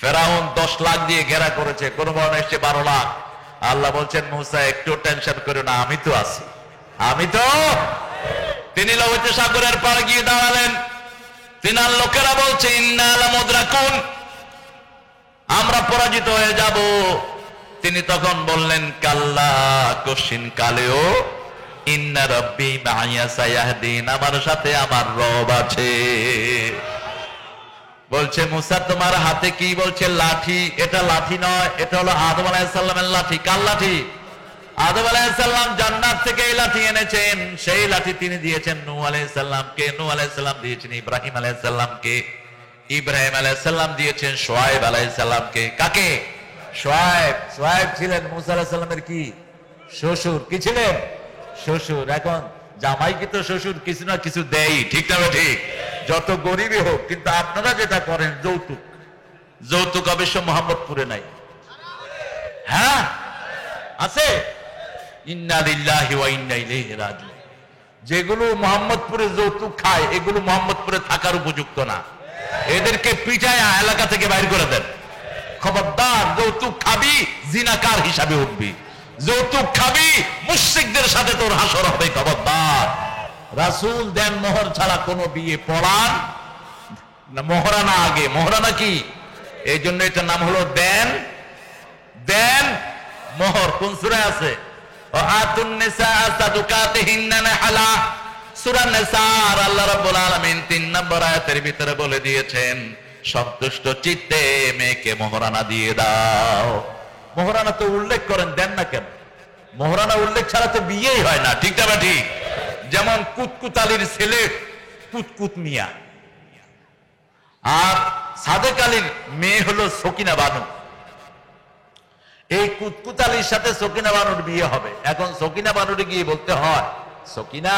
ফেরাউন 10 লাখ দিয়ে ঘেরা করেছে, কোন বর্ণনা এসেছে 12 লাখ। আল্লাহ বলছেন মুসা একটু টেনশন করো না, আমি তো আছি, আমি তো। তিনি লোহিত সাগরের পাড়ে গিয়ে দাঁড়ালেন। তিনার লোকেরা বলছে ইন্না লামুদরাকুন, আমরা পরাজিত হয়ে যাব। তিনি তখন বললেন কাল্লা, কশিন কালেও, ইন্না রাব্বি মাইয়া সায়াহদিন, আমার সাথে আমার রব আছে। বলছে মুসা তোমার হাতে কি? বলছে লাঠি। এটা লাঠি নয়, এটা হলো আদম আলাইহিস সালামের লাঠি। কার লাঠি? আদম আলাইহিস সালাম জান্নাত থেকে এই লাঠি এনেছেন। সেই লাঠি তিনি দিয়েছেন নূহ আলাইহিস সালামকে, নূহ আলাইহিস সালাম দিয়েছেন ইব্রাহিম আলাইহিস সালামকে, ইব্রাহিম আলাইহিস সালাম দিয়েছেন শুআয়ব আলাইহিস সালামকে। কাকে? শুআয়ব। শুআয়ব ছিলেন মুসা আলাইহিস সালামের কি? শ্বশুর। কি ছিলেন? শ্বশুর। এখন জামাইকে তো শ্বশুর কিছু না কিছু দেয়, ঠিক না? ঠিক। যত গরিবই হোক, কিন্তু আপনারা যেটা করেন যৌতুক, যৌতুক অবশ্য মোহাম্মদপুরে নাই। হ্যাঁ আছে। ইন্না লিল্লাহি ওয়া ইন্না ইলাইহি রাজিউন। যেগুলো মোহাম্মদপুরে যৌতুক খায়, এগুলো মোহাম্মদপুরে থাকার উপযুক্ত না। এদেরকে পিটায় এলাকা থেকে বাইর করে দেন। খবরদার, যৌতুক খাবি জিনাকার হিসাবে উঠবি, যৌতুক খাবি মুশরিকদের সাথে তোর হাসর হবে। খবরদার। রাসূল দেন মোহর ছাড়া কোনো বিয়ে পড়ান না। মোহরানা আগে। মোহরানা কি? এই জন্য এটার নাম হলো দেন। দেন মোহর কোন সূরায় আছে? আতুন নিসা সাদুকাতিহিন্না নাহলা, সূরা নিসার আল্লাহ রাব্বুল আলামিন 3 নম্বর আয়াতের ভিতরে বলে দিয়েছেন সন্তুষ্ট চিত্তে মেয়েকে মোহরানা দিয়ে দাও। মোহরানা তো উল্লেখ করেন, দেন না কেন? মোহরানা উল্লেখ ছাড়া তো বিয়েই হয় না, ঠিক না? ঠিক। যেমন কুতকুত আলীর ছেলে কুতকুত মিয়া, আর সাদেক আলীর মেয়ে হলো সকিনা বানু। এই কুতকুত আলীর সাথে সকিনা বানুর বিয়ে হবে। এখন সকিনা বানুরে গিয়ে বলতে হয়, সকিনা,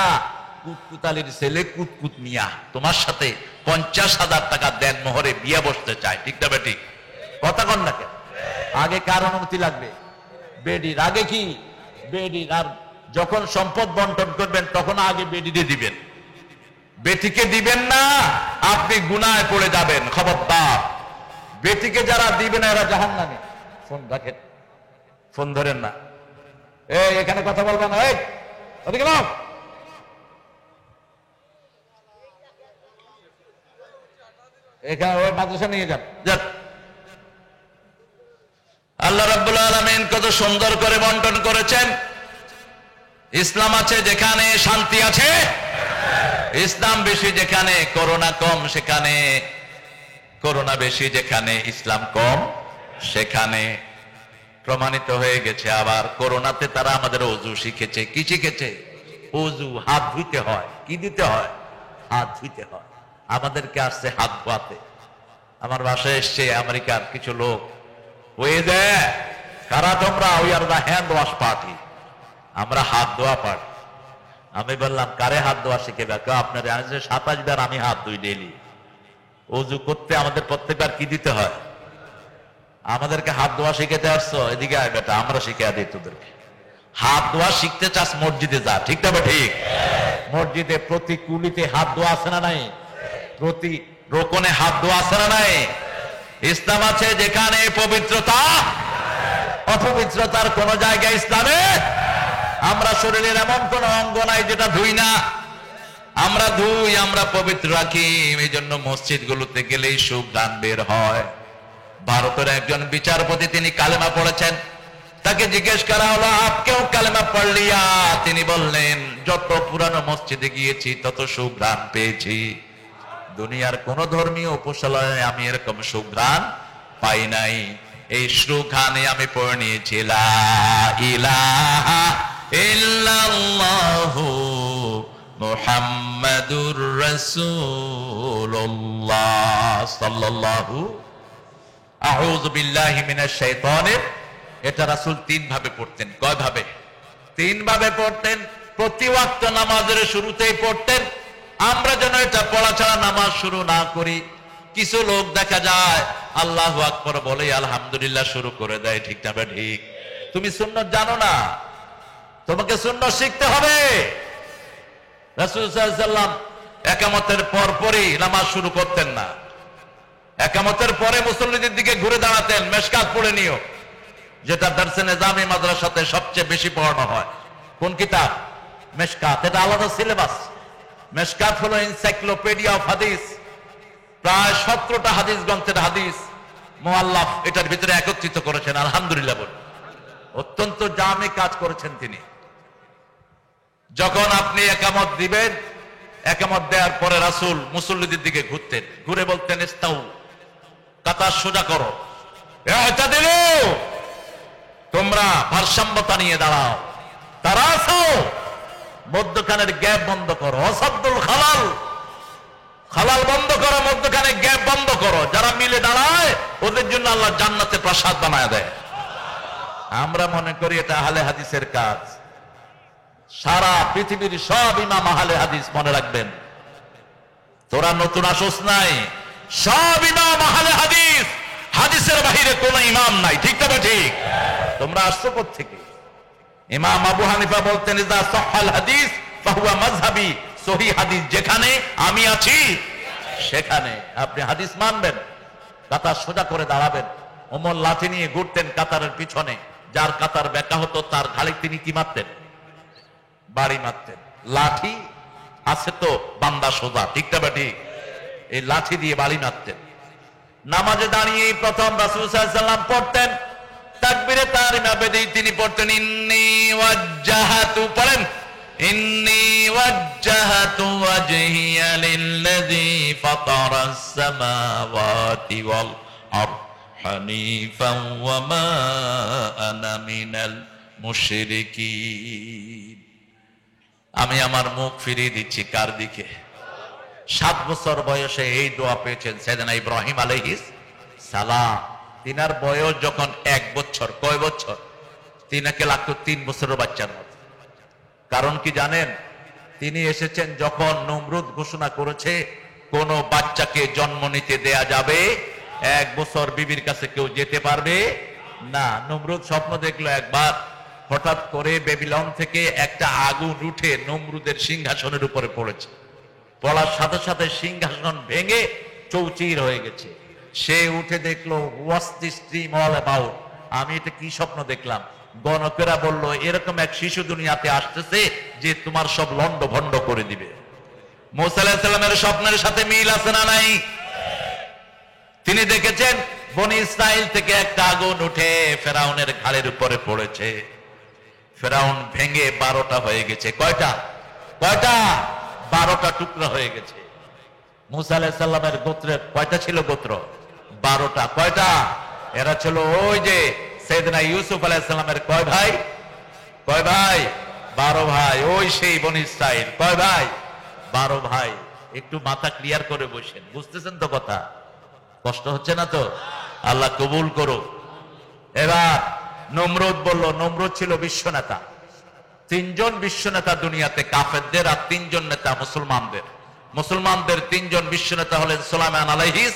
কুতকুত আলীর ছেলে কুতকুত মিয়া তোমার সাথে 50,000 টাকা দেন মোহরে বিয়ে বসতে চায়, ঠিক না? ঠিক। কথা কন না কেন? আগে কার অনুমতি লাগবে? বেডির। আগে কি? বেডির। আর যখন সম্পদ বন্টন করবেন তখন আগে বেডিরে দিবেন, বেটিকে দিবেন না, আপনি গুনায় পড়ে যাবেন। খবরদার। বেটিকে যারা দিবেন এরা জাহান্নামী। ফোন রাখেন, ফোন ধরেন না। এই এখানে কথা বলবেন না। এই ওদিকে নাও। এখানে ওই মাদ্রাসা নিয়ে যান। যান। আল্লাহ রাব্বুল আলামিন কত সুন্দর করে বন্টন করেছেন। ইসলাম আছে যেখানে শান্তি আছে, ইসলাম বেশি যেখানে করোনা কম সেখানে, করোনা বেশি যেখানে ইসলাম কম সেখানে। প্রমাণিত হয়ে গেছে। আবার করোনাতে তারা আমাদের ওযু শিখেছে। কি শিখেছে? ওযু। হাত ধুইতে হয়। কি দিতে হয়? হাত ধুইতে হয়। আমাদেরকে আসছে হাত ধোয়াতে। আমার বাসায় এসছে আমেরিকার কিছু লোক, ওই যে কারা তোমরা? We are the hand wash party, আমরা হাত ধোয়া পার্টি। আমি বললাম কারে হাত ধোয়া শিখেবে? আপনার 27 বার আমি হাত ধুই ডেইলি। ওযু করতে আমাদের প্রত্যেকবার কি দিতে হয়? আমাদেরকে হাত ধোয়া শিখাতে আসছো? এদিকে আয় বেটা, আমরা শিখে দিই তোদেরকে। হাত ধোয়া শিখতে চাস, মসজিদে যা, ঠিক না? ঠিক। মসজিদে প্রতি কুলিতে হাত ধোয়া আছে না নাই? প্রতি রোকনে হাত ধোয়া আছে না নাই? ইসলাম আছে যেখানে পবিত্রতা, অপবিত্রতার কোন জায়গায় ইসলামে। আমরা শরীরের এমন কোন অঙ্গ নাই যেটা ধুই না। আমরা ধুই, আমরা পবিত্র রাখি। এই জন্য মসজিদ গুলোতে গেলেই সুঘ্রাণ বের হয়। ভারতের একজন বিচারপতি, তিনি কালেমা পড়েছেন। তাকে জিজ্ঞেস করা হলো আপকেও কালেমা পড়লিয়া? তিনি বললেন যত পুরানো মসজিদে গিয়েছি তত সুঘ্রাণ পেয়েছি। দুনিয়ার কোন ধর্মীয় উপাসনালয়ে আমি এরকম সুঘ্রাণ পাই নাই। এই সুঘ্রাণে আমি পড়ে নিয়েছি লা ইলাহা ইল্লাল্লাহু মুহাম্মাদুর রাসূলুল্লাহ সাল্লাল্লাহু আউযু বিল্লাহি মিনাশ শাইতানির। এটা রাসূল 3 ভাবে পড়তেন। কয় ভাবে? 3 ভাবে পড়তেন। প্রতি ওয়াক্ত নামাজের শুরুতেই পড়তেন। আমরা যেন এটা পড়া ছাড়া নামাজ শুরু না করি। কিছু লোক দেখা যায় আল্লাহু আকবার বলে আলহামদুলিল্লাহ শুরু করে দেয়, ঠিক না? ঠিক। তুমি সুন্নাত জানো না, তোমাকে সুন্নাত শিখতে হবে। রাসূল সাল্লাল্লাহু আলাইহি ওয়াসাল্লাম ইকামতের পরপরই নামাজ শুরু করতেন না। একামতের পরে মুসল্লিদের দিকে ঘুরে দাঁড়াতেন, মেশকাত পড়ে নিও, যেটা দারসে নিজামি মাদ্রাসাতে সবচেয়ে বেশি পড়ানো হয়। কোন কিতাব? মেশকাত। এটা আলাদা সিলেবাস। মেশকাত হলো এনসাইক্লোপিডিয়া অফ হাদিস। প্রায় 17টা হাদিস গ্রন্থের হাদিস মুআল্লাফ এটার ভিতরে একত্রিত করেছেন। আলহামদুলিল্লাহ বল, অত্যন্ত জামে কাজ করেছেন তিনি। যখন আপনি একামত দিবেন, একামত দেওয়ার পরে রাসূল মুসল্লিদের দিকে ঘুরতেন, ঘুরে বলতেন ইস্তাউ, কাতার সোজা করো, ইআতাদিলু, তোমরা ভারসাম্যতা নিয়ে দাঁড়াও, তারাসাও, মধ্যখানের গ্যাপ বন্ধ করো, অসাদ্দুল খালাল, খালাল বন্ধ করো, মধ্যখানে গ্যাপ বন্ধ করো। যারা মিলে দাঁড়ায় ওদের জন্য আল্লাহ জান্নাতে প্রাসাদ বানায় দেয়। আমরা মনে করি এটা আহলে হাদিসের কাজ। সারা পৃথিবীর সব ইমাম আহলে হাদিস, মনে রাখবেন, তোরা নতুন আসোস নাই, সব ইমাম আহলে হাদিস। হাদিসের বাহিরে কোন ইমাম নাই, ঠিক তবে ঠিক। তোমরা আসছো কোত্থেকে? ইমাম আবু হানিফা বলতেন ইযা সাহহাল হাদিস ফাহুয়া মাযহাবি, সহিহ হাদিস যেখানে আমি আছি সেখানে আপনি হাদিস মানবেন, কাতার সোজা করে দাঁড়াবেন। ওমর লাঠি নিয়ে ঘুরতেন কাতারের পিছনে, যার কাতার বেঁকা হতো তার ঘাড়ে তিনি কি মারতেন? বাড়ি মারতেন। লাঠি আছে তো বান্দা সোজা, ঠিক তবে ঠিক। এই লাঠি দিয়ে বাড়ি মারতেন। নামাজে দাঁড়িয়ে প্রথম রাসূল সাল্লাল্লাহু আলাইহি ওয়াসাল্লাম পড়তেন তাকবীরে তাহরিমা বেদি, তিনি পড়তেন ইন্নী ওয়াজ্জাহাতু, পড়েন ইন্নী ওয়াজ্জাহাতু ওয়াজহিয়া লিল্লাযী ফাতারাস সামাওয়াতি ওয়াল আরদ হানিফান ওয়া মা আনা মিনাল মুশরিকিন। আমি আমার মুখ ফিরিয়ে দিচ্ছি কার দিকে? 7 বছর বয়সে এই দোয়া পেয়েছেন সাইয়েদনা ইব্রাহিম আলাইহিস সালাম। তিনার বয়স যখন 1 বছর, কয় বছর? তিনাকে লাগতো 3 বছরের বাচ্চার মতো। কারণ কি জানেন? তিনি এসেছেন যখন নমরুদ ঘোষণা করেছে কোন বাচ্চাকে জন্ম নিতে দেয়া যাবে, 1 বছর বিবির কাছে কেউ যেতে পারবে না। নমরুদ স্বপ্ন দেখলো একবার, হঠাৎ করে বেবিলন থেকে একটা আগুন উঠে নমরুদের সিংহাসনের উপরে পড়েছে। পড়ার সাথে সাথে সিংহাসন ভেঙে চৌচির হয়ে গেছে। সে উঠে দেখলো what's this dream all about, আমি এটা কি স্বপ্ন দেখলাম? গণকেরা বলল এরকম এক শিশু দুনিয়াতে আসতেছে যে তোমার সব লন্ড ভন্ড করে দিবে। মুসা আলাইহিস সালামের স্বপ্নের সাথে মিল আছে না নাই? তিনি দেখেছেন বনি ইসরাইল থেকে একটা আগুন উঠে ফেরাউনের ঘাড়ের উপরে পড়েছে। ফেরাউন ভেঙে 12টা হয়ে গেছে। কয়টা? 12টা টুকরা হয়ে গেছে। মুসা আলাইহিস সালামের গোত্রের কয়টা ছিল? গোত্র 12টা। কয়টা? এরা ছিল ওই যে সাইয়েদনা ইউসুফ আলাইহিস সালামের কয় ভাই? 12 ভাই। ওই সেই বনি ইসরাইল কয় ভাই? 12 ভাই। একটু মাথা ক্লিয়ার করে বসেন, বুঝতেছেন তো কথা? কষ্ট হচ্ছে না তো? আল্লাহ কবুল করো। এবার নমরুদ বলল, নমরুদ ছিল বিশ্ব নেতা। 3 জন বিশ্ব নেতা দুনিয়াতে, কাফেরদের, আর 3 জন নেতা মুসলমানদের। মুসলমানদের 3 জন বিশ্ব নেতা হলেন সুলাইমান আলাইহিস,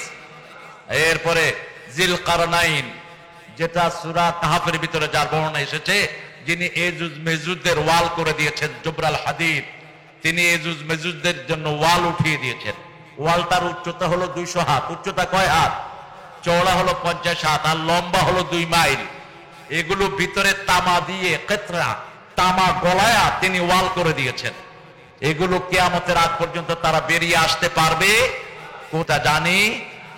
এরপরে জিলকারনাইন, যেটা সূরা কাহফের ভিতরে যার বর্ণনা এসেছে, যিনি এজুজ মেজুজদের ওয়াল করে দিয়েছেন, জবরাল হাদিদ, তিনি এজুজ মেজুজদের জন্য ওয়াল উঠিয়ে দিয়েছেন। ওয়ালটার উচ্চতা হলো 200 হাত। উচ্চতা কয় হাত? চওড়া হলো 50 হাত, আর লম্বা হলো 2 মাইল। এগুলো ভিতরে তামা দিয়ে, কেতরা তামা গলায়া তিনি ওয়াল করে দিয়েছেন। এগুলো কিয়ামতের আগ পর্যন্ত তারা বেরিয়ে আসতে পারবে কোটা জানি।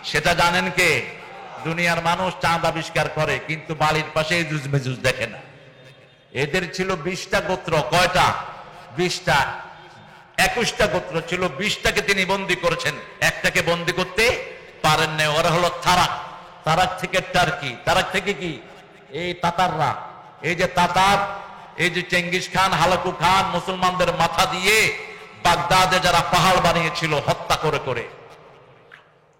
সেটা জানেন কে? দুনিয়ার মানুষ চাঁদ আবিষ্কার করে, কিন্তু বাড়ির পাশে এজুজ মেজুজ দেখে না। এদের ছিল 20টা গোত্র। কয়টা? 20টা। 21টা গোত্র ছিল, 20টাকে তিনি বন্দী করেছেন, একটাকে বন্দী করতে পারেন না। ওরা হলো তারাক। তারাক থেকে টার্কি, তারাক থেকে কি? এই তাতাররা। এই যে তাতার, এই যে চেঙ্গিস খান, হালাকু খান, মুসলমানদের মাথা দিয়ে বাগদাদে যারা পাহাড় বানিয়েছিল হত্যা করে করে,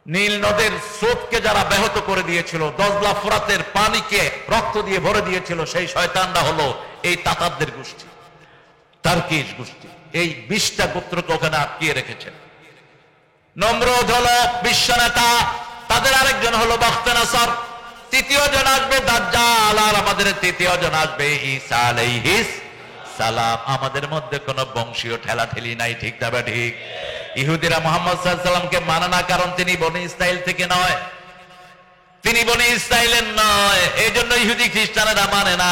নীল নদের স্রোতকে যারা ব্যাহত করে দিয়েছিল, দজলা ফোরাতের পানিকে রক্ত দিয়ে ভরে দিয়েছিল, সেই শয়তানরা হলো এই তাতারদের গোষ্ঠী, তার্কিশ গোষ্ঠী। এই 20টা গোত্রকে ওখানে আটকিয়ে রেখেছেন। নমরুদ হলো বিশ্ব নেতা, তাদের আরেকজন হলো বখতনাসর, তৃতীয় জন আসবে দাজ্জাল, আর আমাদের তৃতীয় জন আসবে ঈসা আলাইহিস সালাম। আমাদের মধ্যে কোনো বংশীয় ঠেলাঠেলি নাই, ঠিক না ঠিক? ইহুদিরা মুহাম্মদ সাল্লাল্লাহু আলাইহি ওয়াসাল্লামকে মানে না, কারণ তিনি বনি ইসরাইল থেকে নয়, তিনি বনি ইসরাইলের নয়, এই জন্য ইহুদি খ্রিস্টানেরা মানে না।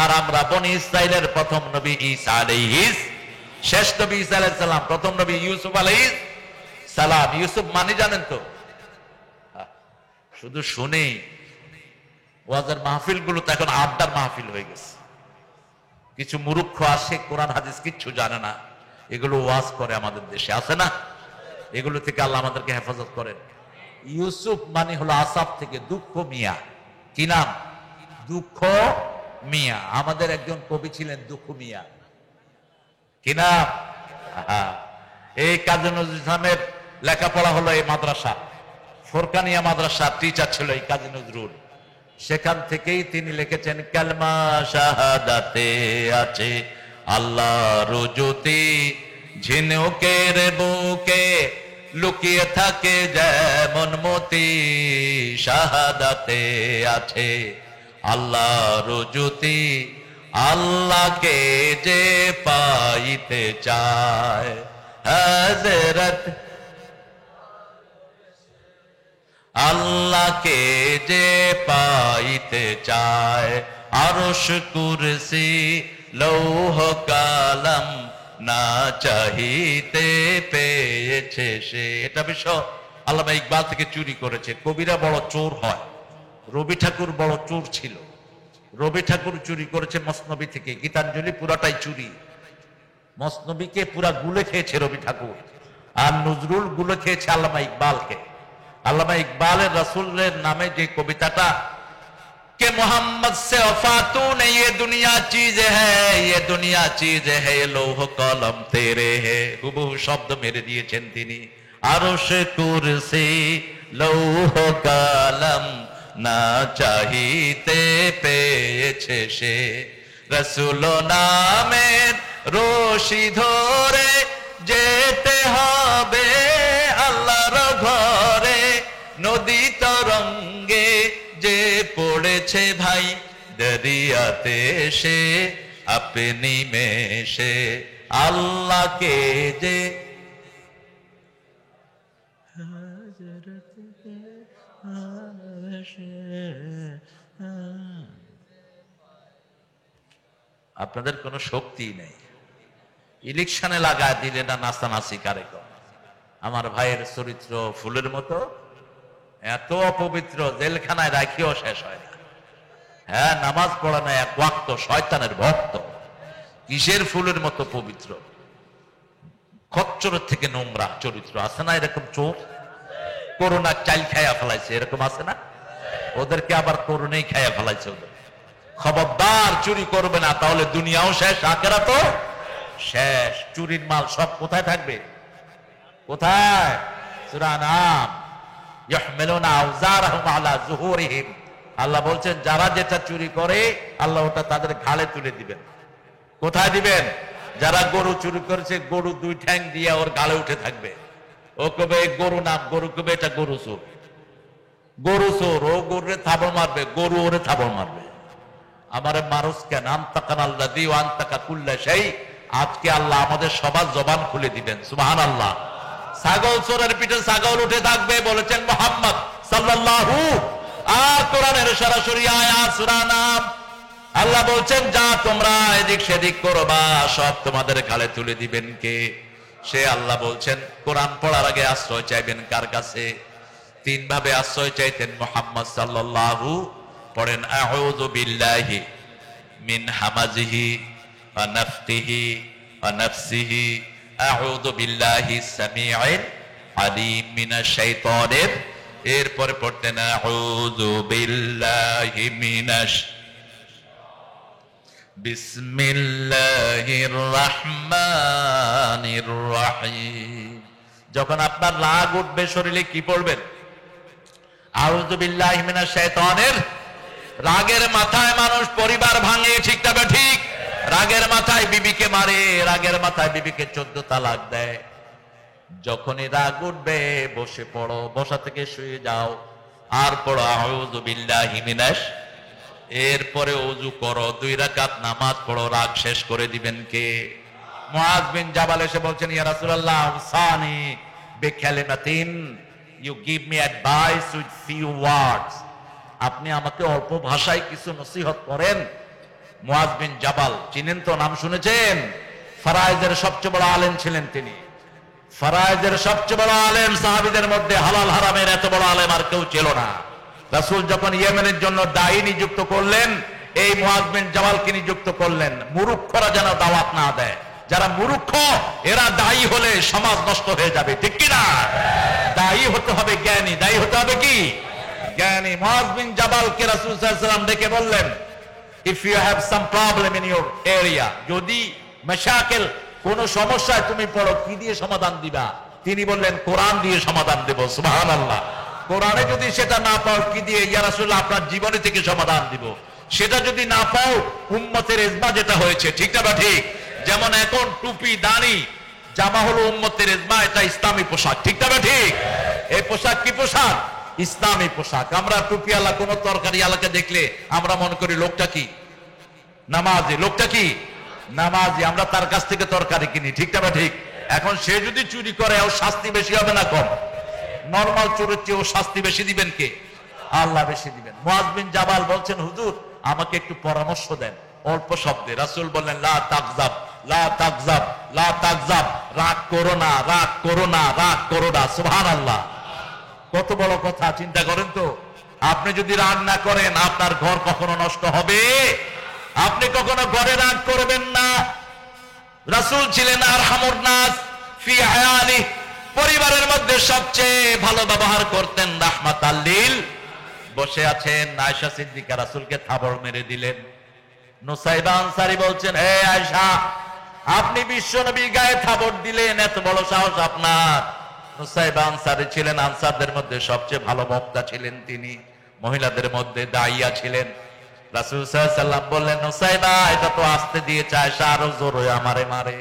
আর আমরা বনি ইসরাইলের প্রথম নবী ঈসা আলাইহিস, শেষ নবী ঈসা আলাইহিস সালাম, প্রথম নবী ইউসুফ আলাইহিস সালাম। ইউসুফ মানে জানেন তো? শুধু শুনেই ওয়াজের মাহফিল গুলো তো এখন আড্ডার মাহফিল হয়ে গেছে। কিছু মূর্খ আসে, কোরআন হাদিস কিচ্ছু জানে না, এগুলো ওয়াজ করে আমাদের দেশে, আছে না? এগুলো থেকে আল্লাহ আমাদেরকে হেফাজত করেন। ইউসুফ মানে হলো আসাফ থেকে দুঃখ মিয়া। কি নাম? দুঃখ মিয়া। আমাদের একজন কবি ছিলেন দুঃখ মিয়া। কি নাম? এই কাজী নজরুল ইসলামের লেখাপড়া হলো এই মাদ্রাসা, ফোরকানিয়া মাদ্রাসা, টিচার ছিল এই কাজী নজরুল। সেখান থেকেই তিনি লিখেছেন, কালমা শাহাদাতে আছে আল্লাহর জ্যোতি, ঝিনুকের বুকে লুকিয়ে থাকে যেমন মতি, শাহাদাতে আছে আল্লাহর জ্যোতি, আল্লাহকে যে পাইতে চায় হযরত, আল্লাহকে যে পাইতে চায় আরশ কুরসি লৌহ কালাম না চাহিতে পেয়েছে সে। এটা বিষয় আল্লামা ইকবাল থেকে চুরি করেছে। কবিরা বড় চোর হয়, রবি ঠাকুর বড় চোর ছিল। রবি ঠাকুর চুরি করেছে মসনবী থেকে, গীতাঞ্জলি পুরাটাই চুরি। মসনবীকে পুরা গুলে খেয়েছে রবি ঠাকুর, আর নজরুল গুলে খেয়েছে আল্লামা ইকবালকে। আল্লামা ইকবালের রাসূলের নামে যে কবিতাটা, কে মোহাম্মদ সে ওফাতু নে ये दुनिया चीज है, ये दुनिया चीज है, ये লৌহ কলম তেরে হে, হুবহু শব্দ মেরে দিয়েছেন তিনি। আরশ কুরসি লৌহ কলম না চাহিতে পেয়েছে সে, রাসূল নামের রশি ধরে যেতে হবে আল্লাহর ঘরে, নদী তরঙ্গে যে পড়েছে ভাই দরিয়াতে সে, আপনি মেশে আল্লাহকে যে আপনাদের কোনো শক্তি নেই। ইলেকশনে লাগা দিলে না নাস্তানাসি কারেকম। আমার ভাইয়ের চরিত্র ফুলের মতো, এত অপবিত্র, জেলখানায় রাখিও শেষ হয় না। হ্যাঁ, নামাজ পড়া না এক ওয়াক্ত, শয়তানের ভক্ত। কিসের ফুলের মতো পবিত্র? খচ্চরের থেকে নোংরা চরিত্র। আছে না এরকম চোর? করোনা চাইল খাইয়া ফেলাইছে, এরকম আছে না? ওদেরকে আবার করোনাই খাইয়া ফেলাইছে ওদের। খবরদার চুরি করবে না, তাহলে দুনিয়াও শেষ, আখিরাতও শেষ। চুরির মাল সব কোথায় থাকবে? কোথায়? সূরা নাম, ইয়াহমিলুনা আওজারহুম আলা যুহুরিহিম। আল্লাহ বলছেন যারা যেটা চুরি করে আল্লাহ ওটা তাদের ঘাড়ে তুলে দিবেন। কোথায় দিবেন? যারা গরু চুরি করেছে, গরু দুই ঠ্যাং দিয়ে ওর গালে উঠে থাকবে। ও কবে গরু নাম, গরু কবে এটা গরু চোর, গরু চোর। ও গরুরে থাবড় মারবে, গরু ওরে থাবড় মারবে। আমারে মানুষ কেন? আনতাকান আল্লাযী ওয়া আনতাকা কুল্লা শাই। আজকে আল্লাহ আমাদের সবার জবান খুলে দিবেন, সুবহানাল্লাহ। ছাগল চোরের পিঠে ছাগল উঠে থাকবে বলেছেন মুহাম্মদ সাল্লাল্লাহু। আর কোরআনের সরাসরি আয়াত সূরা নাম, আল্লাহ বলছেন যা তোমরা এদিক সেদিক করবা সব তোমাদের ঘাড়ে তুলে দিবেন কে? সে আল্লাহ বলছেন কোরআন পড়ার আগে আশ্রয় চাইবেন কার কাছে? তিন ভাবে আশ্রয় চাইতেন মুহাম্মদ সাল্লাল্লাহু। পড়েন, আউযু বিল্লাহি মিন হামাজিহি ওয়া নাফতিহি ওয়া নাফসিহি, আউযু বিল্লাহি সামিউল আলিম মিনাশ শাইতানির। এরপরে পড়তেন আউযু বিল্লাহি মিনাশ বিসমিল্লাহির রহমানির রহিম। যখন আপনার রাগ উঠবে শরীরে কি পড়বেন? আউযু বিল্লাহি মিনাশ শাইতানির। রাগের মাথায় মানুষ পরিবার ভাঙে, ঠিক না ঠিক? রাগের মাথায় বিবিকে মারে, রাগের মাথায় বিবিকে 14 তালাক দেয়। যখনই রাগ উঠবে বসে পড়ো, বসা থেকে শুয়ে যাও, আর পড়ো আউযু বিল্লাহি মিনাশ। এরপরে ওযু করো, 2 রাকাত নামাজ পড়ো। রাগ শেষ করে দিবেন কে? মুআজ বিন জাবাল এসে বলছেন, ইয়া রাসূলুল্লাহ উসানি বিকালিমাতিন, you give me advice with few words. আপনি আমাকে অল্প ভাষায় কিছু নসিহত করেন। মুআজ বিন জাবাল চিনেন তো, নাম শুনেছেন? ফারায়েজের সবচেয়ে বড় আলেম ছিলেন তিনি। ফারায়েজের সবচেয়ে বড় আলেম, সাহাবীদের মধ্যে হালাল হারামের এত বড় আলেম আর কেউ ছিল না। রাসূল যখন ইয়েমেনের জন্য দায়ী নিযুক্ত করলেন, এই মুআজ বিন জাবালকে নিযুক্ত করলেন। মুরুক্ষরা যেন দাওয়াত না দেয়। যারা মুরুক্ষ এরা দায়ী হলে সমাজ নষ্ট হয়ে যাবে, ঠিক কি না? দায়ী হতে হবে জ্ঞানী, দায়ী হতে হবে কি? জ্ঞানী। মুআজ বিন জাবালকে রাসূল সাল্লাল্লাহু আলাইহি ওয়াসাল্লাম ডেকে বললেন, if you have some problem in your area, যদি মাশাকিল কোন সমস্যায় তুমি পড়ো, কি দিয়ে সমাধান দিবা? তিনি বললেন, কোরআন দিয়ে সমাধান দেব। সুবহানাল্লাহ। কোরআনে যদি সেটা না পাও, কি দিয়ে? ইয়া রাসূলুল্লাহ আপনার জীবনে থেকে সমাধান দিব। সেটা যদি না পাও, উম্মতের ইজমা যেটা হয়েছে, ঠিক না বা ঠিক? যেমন এখন টুপি দাড়ি জামা হলো উম্মতের ইজমা, এটা ইসলামী পোশাক, ঠিক না বা ঠিক? এই পোশাক কি পোশাক? ইসলামী পোশাক। আমরা টুপি আলা কোন তরকারি আলাকে দেখলে আমরা মনে করি লোকটা কি নামাজি, লোকটা কি নামাজি, আমরা তার কাছ থেকে তরকারি কিনি, ঠিক না বা ঠিক? এখন সে যদি চুরি করে, ওর শাস্তি বেশি হবে না কম? নরমাল চোরের চেয়ে ও শাস্তি বেশি দিবেন কে? আল্লাহ বেশি দিবেন। মুআজ বিন জাবাল বলছেন, হুজুর আমাকে একটু পরামর্শ দেন অল্প শব্দে। রাসূল বললেন, লা তাগজাব, লা তাগজাব, লা তাগজাব, রাগ করো না, রাগ করো না, রাগ করো না। সুবহানাল্লাহ। কত বড় কথা, চিন্তা করেন তো। আপনি যদি রাগ না করেন, আপনার ঘর কখনো নষ্ট হবে? আপনি কখনো ঘরে রাগ করবেন না। রাসূল ছিলেন আরহামুন নাস ফি আয়ালি, পরিবারের মধ্যে সবচেয়ে ভালো ব্যবহার করতেন, রাহমাতাল লিল। বসে আছেন আয়েশা সিদ্দিকা, রাসূলকে থাবড় মেরে দিলেন। নুসাইবা আনসারী বলছেন, হে আয়েশা, আপনি বিশ্বনবীর গায়ে থাবড় দিলেন, এত বড় সাহস আপনার? নুসাইবা আনসারী ছিলেন আনসারদের মধ্যে সবচেয়ে ভালো বক্তা ছিলেন তিনি, মহিলাদের মধ্যে দাইয়া ছিলেন। রাসূল সাল্লাল্লাহু আলাইহি ওয়াসাল্লাম বললেন, নুসাইবা এটা তো আসতে দিয়েছে, আয়েশা আরো জোরে আমারে মারে।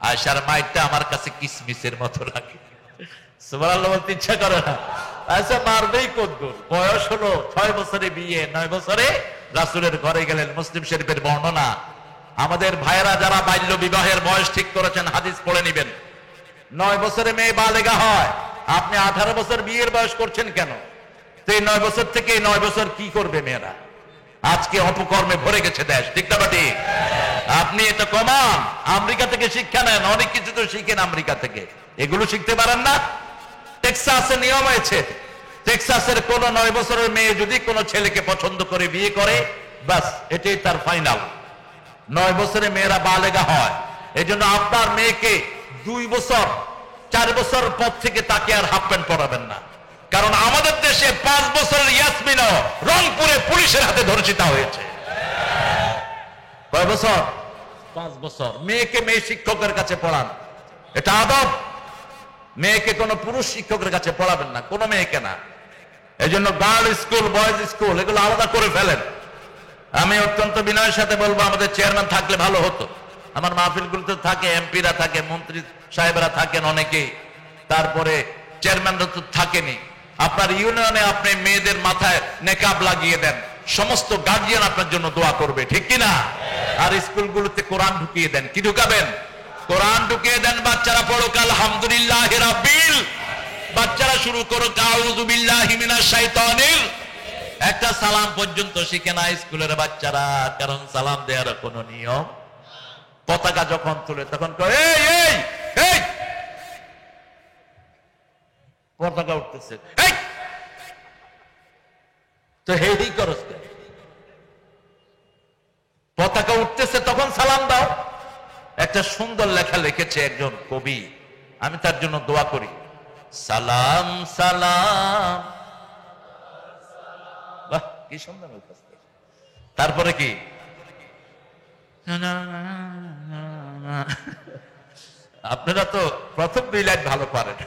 আয়েশার মাইরটা আমার কাছে কিসমিসের মতো লাগে। সুবহানাল্লাহ বলতে ইচ্ছা করে না। আয়েশা মারবেই কদ্দুর। বয়স হলো 6 বছরে বিয়ে, 9 বছরে রাসূলের ঘরে গেলেন। মুসলিম শরীফের বর্ণনা। আমাদের ভাইয়েরা যারা বাল্য বিবাহের বয়স ঠিক করেছেন, হাদিস পড়ে নেবেন। 9 বছরে মেয়ে বালেগা হয়, আপনি 18 বছর বিয়ের বয়স করছেন কেন? তো এই 9 বছর থেকে 9 বছর কি করবে মেয়েরা? আজকে অপকর্মে ভরে গেছে দেশ, ঠিক না বাটি? আপনি এটা কমান, আমেরিকা থেকে শিক্ষা নেন, অনেক কিছু তো শিখেন আমেরিকা থেকে, এগুলো শিখতে পারেন না? টেক্সাসে নিয়ম হয়েছে, টেক্সাসের কোন 9 বছরের মেয়ে যদি কোন ছেলেকে পছন্দ করে বিয়ে করে, বাস এটাই তার ফাইনাল। 9 বছরে মেয়েরা বালেগা হয়। এই জন্য আপনার মেয়েকে 2 বছর 4 বছর পর থেকে তাকে আর হাফ প্যান্ট পরাবেন না। কারণ আমাদের দেশে 5 বছরের ইয়াসমিনও রংপুরে পুলিশের হাতে ধর্ষিতা হয়েছে। কয় বছর? 5 বছর। মেয়েকে মেয়ে শিক্ষকের কাছে পড়ান, এটা আদব। মেয়েকে কোনো পুরুষ শিক্ষকের কাছে পড়াবেন না, কোনো মেয়েকে না। এই জন্য গার্ল স্কুল, বয়েজ স্কুল এগুলো আলাদা করে ফেলেন। আমি অত্যন্ত বিনয়ের সাথে বলবো, আমাদের চেয়ারম্যান থাকলে ভালো হতো। আমার মাহফিলগুলোতে থাকে, এমপিরা থাকে, মন্ত্রী সাহেবরা থাকেন অনেকেই, তারপরে চেয়ারম্যানরা তো থাকেনি। আপনার ইউনিয়নে আপনি মেয়েদের মাথায় নেকাব লাগিয়ে দেন, সমস্ত গার্জিয়ান আপনার জন্য দোয়া করবে, ঠিক কিনা? আর স্কুলগুলোতে কোরআন ঢুকিয়ে দেন। কি ঢুকাবেন? কোরআন ঢুকিয়ে দেন। বাচ্চারা পড়ুক আলহামদুলিল্লাহি রাব্বিল, বাচ্চারা শুরু করুক আউযু বিল্লাহি মিনাশ শাইতানির। একটা সালাম পর্যন্ত শিখে না স্কুলের বাচ্চারা, কারণ সালাম দেওয়ার কোনো নিয়ম। পতাকা যখন তুলে তখন কয় এই এই এই, পতাকা উঠতেছে, এই তো হেই করস, পতাকা উঠতেছে তখন সালাম দাও। একটা সুন্দর লেখা লিখেছে একজন কবি, আমি তার জন্য দোয়া করি। সালাম সালাম, বাহ কি সুন্দর। তারপরে কি? আপনারা তো প্রথম 2 লাইন ভালো পারেন।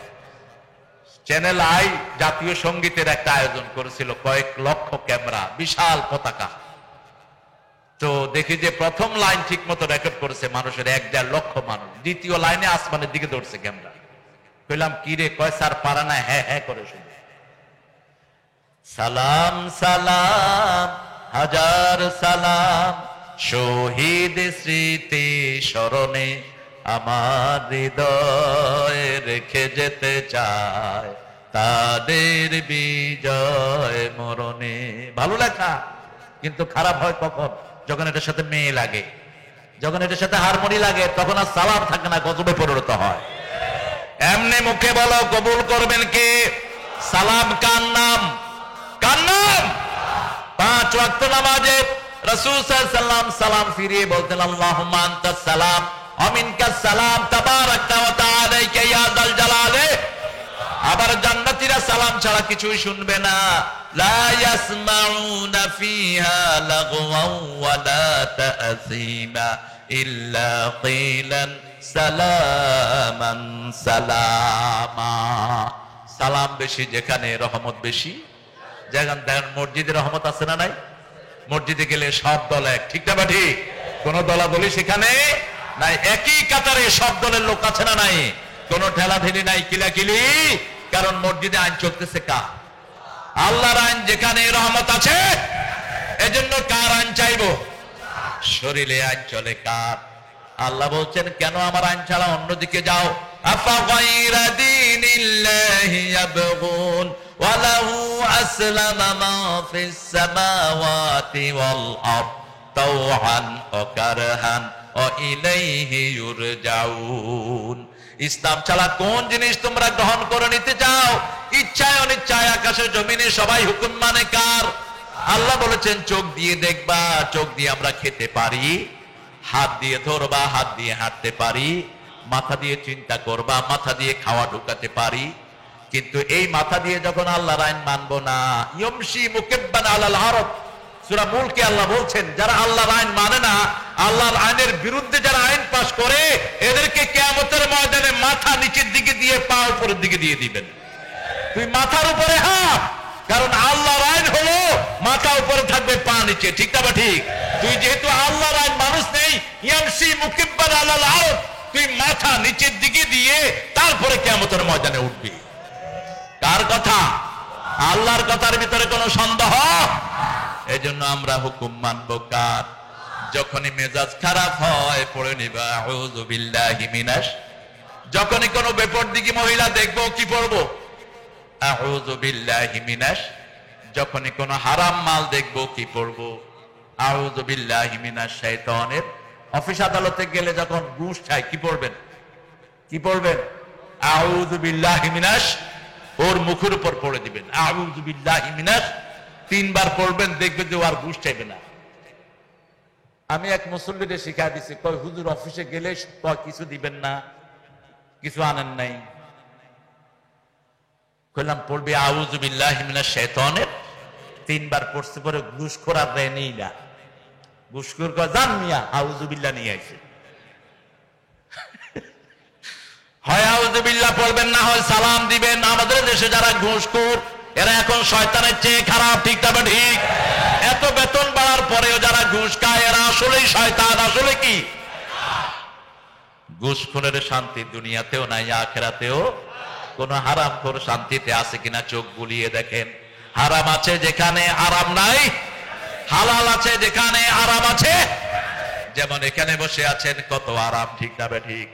চ্যানেল আই জাতীয় সঙ্গীতের একটা আয়োজন করেছিল, কয়েক লক্ষ ক্যামেরা, বিশাল পতাকা। তো দেখি যে প্রথম লাইন ঠিক মতো রেকর্ড করেছে মানুষের 1-1.5 লক্ষ মানুষ। দ্বিতীয় লাইনে আসমানের দিকে ধরছে ক্যামেরা। কইলাম কি রে? কয় স্যার পারা না, হ্যাঁ হ্যাঁ করে শুনে। সালাম সালাম হাজার সালাম, শহীদ স্মৃতি স্মরণে আমার হৃদয়ে রেখে যেতে চায় তাদের বিজয় মরণে। ভালো লেখা, কিন্তু খারাপ হয় কখন? যখন এটার সাথে মেয়ে লাগে, যখন এটার সাথে হারমোনি লাগে, তখন আর সালাম থাকে না, গজবে পরিণত হয়। এমনি মুখে বলো, কবুল করবেন কে? সালাম কার নাম? কার নাম? 5 ওয়াক্ত নামাজে রাসূল সাল্লাল্লাহু আলাইহি ওয়াসাল্লাম সালাম ফিরিয়ে বলতেন, আল্লাহুম্মা আনতাস সালাম ওয়া মিনকাস সালাম তাবারাকতা ওয়া তাআলাকা ইয়া যাল জালালি। আবার জান্নাতীরা সালাম ছাড়া কিছুই শুনবে না। লা ইয়াসমাউনা ফিহা লাগওয়ান ওয়া লা তা'সীমা ইল্লা কিলান সালামান সালামা। সালাম বেশি যেখানে, রহমত বেশি। যেখানে দেখেন মসজিদে রহমত আছে না নাই? মসজিদে গেলে সব দল এক, ঠিক না ঠিক? কোন দলাদলি সেখানে নাই, একই কাতারে সব দলের লোক আছে না নাই? কোন ঠেলাঠেলি নাই, কিলাকিলি। কারণ মসজিদে আইন চলতেছে কার? আল্লাহর আইন। যেখানে রহমত আছে, এজন্য কার আইন চাইবো? শরীরে আইন চলে কার? আল্লাহ বলছেন, কেন আমার আইন ছাড়া অন্যদিকে যাও? আফা গায়রা দীনিল্লাহি ইয়াবগুন ওয়া লাহু আসলামা মা ফিস সামাওয়াতি ওয়াল আরদ তাওআন ওয়া কারহান ওয়া ইলাইহি ইউরজাউন। ইসলাম ছাড়া কোন জিনিস তোমরা গ্রহণ করে নিতে চাও? ইচ্ছায় অনিচ্ছায়, আকাশে জমিনে সবাই হুকুম মানে কার? আল্লাহ বলেছেন, চোখ দিয়ে দেখবা, চোখ দিয়ে আমরা খেতে পারি, হাত দিয়ে ধরবা, হাত দিয়ে হাঁটতে পারি, মাথা দিয়ে চিন্তা করবা, মাথা দিয়ে খাওয়া ঢুকাতে পারি। কিন্তু এই মাথা দিয়ে যখন আল্লাহর আইন মানবো না, ইয়ামশি মুকিব্বান আলাল আরদ, সূরা মুলকে আল্লাহ বলছেন, যারা আল্লাহর আইন মানে না, আল্লাহর আইনের বিরুদ্ধে যারা আইন পাস করে, এদেরকে কিয়ামতের ময়দানে মাথা নিচের দিকে দিয়ে পা উপরের দিকে দিয়ে দিবেন। তুই মাথার উপরে হাত, কারণ আল্লাহর আইন হলো মাথা উপরে থাকবে, পা নিচে, ঠিক না বা ঠিক? তুই যেহেতু আল্লাহর আইন মানুষ নেই, ইয়ামশি মুকিব্বান আলাল আরদ, তুই মাথা নিচের দিকে দিয়ে তারপরে কিয়ামতের ময়দানে উঠবি। কার কথা? আল্লাহর কথার ভিতরে কোনো সন্দেহ? এজন্য আমরা হুকুম মানবো কার? যখনই মেজাজ খারাপ হয়, পড়ে নিবা আউযু বিল্লাহি মিনাশ। যখনই কোনো বেপরদিগী মহিলা দেখবো, কি পড়বো? আউযু বিল্লাহি মিনাশ। যখনই কোনো হারাম মাল দেখবো, কি পড়বো? আউযু বিল্লাহি মিনাশ শাইতানির। অফিস আদালতে গেলে যখন ঘুষ চাই, কি পড়বেন? কি পড়বেন? আউযু বিল্লাহি মিনাশ। ওর মুখের উপর পড়ে দিবেন আউযু বিল্লাহি মিনাশ। 3 বার পড়বেন, দেখবেন যে আর ঘুষ চাইবে না। আমি এক মুসল্লিকে শিখাই দিছি, কয় হুজুর অফিসে গেলে কিছু দিবেন না, কিছু আনেন নাই। কইলাম পড়বে আউযু বিল্লাহি মিনাশ শাইতানির। 3 বার পড়তে পরে ঘুষখোর আর দেয় নেই না। ঘুষখোর কয় জান মিয়া, আউযু বিল্লাহ নিয়ে আইছে। হয় আউযু বিল্লাহ পড়বেন, না হয় সালাম দিবেন। আমাদের দেশে যারা ঘুষখোর, এরা এখন শয়তানের চেয়ে খারাপ, ঠিক না ঠিক? এত বেতন বাড়ার পরেও যারা ঘুষ খায়, এরা আসলেই শয়তান। আসলে কি? ঘুষখোরের শান্তি দুনিয়াতেও নাই, আখিরাতেও। কোন হারামখোর শান্তিতে আছে কিনা চোখ বুলিয়ে দেখেন। হারাম আছে যেখানে আরাম নাই, হালাল আছে যেখানে আরাম আছে। যেমন এখানে বসে আছেন, কত আরাম, ঠিক না ঠিক?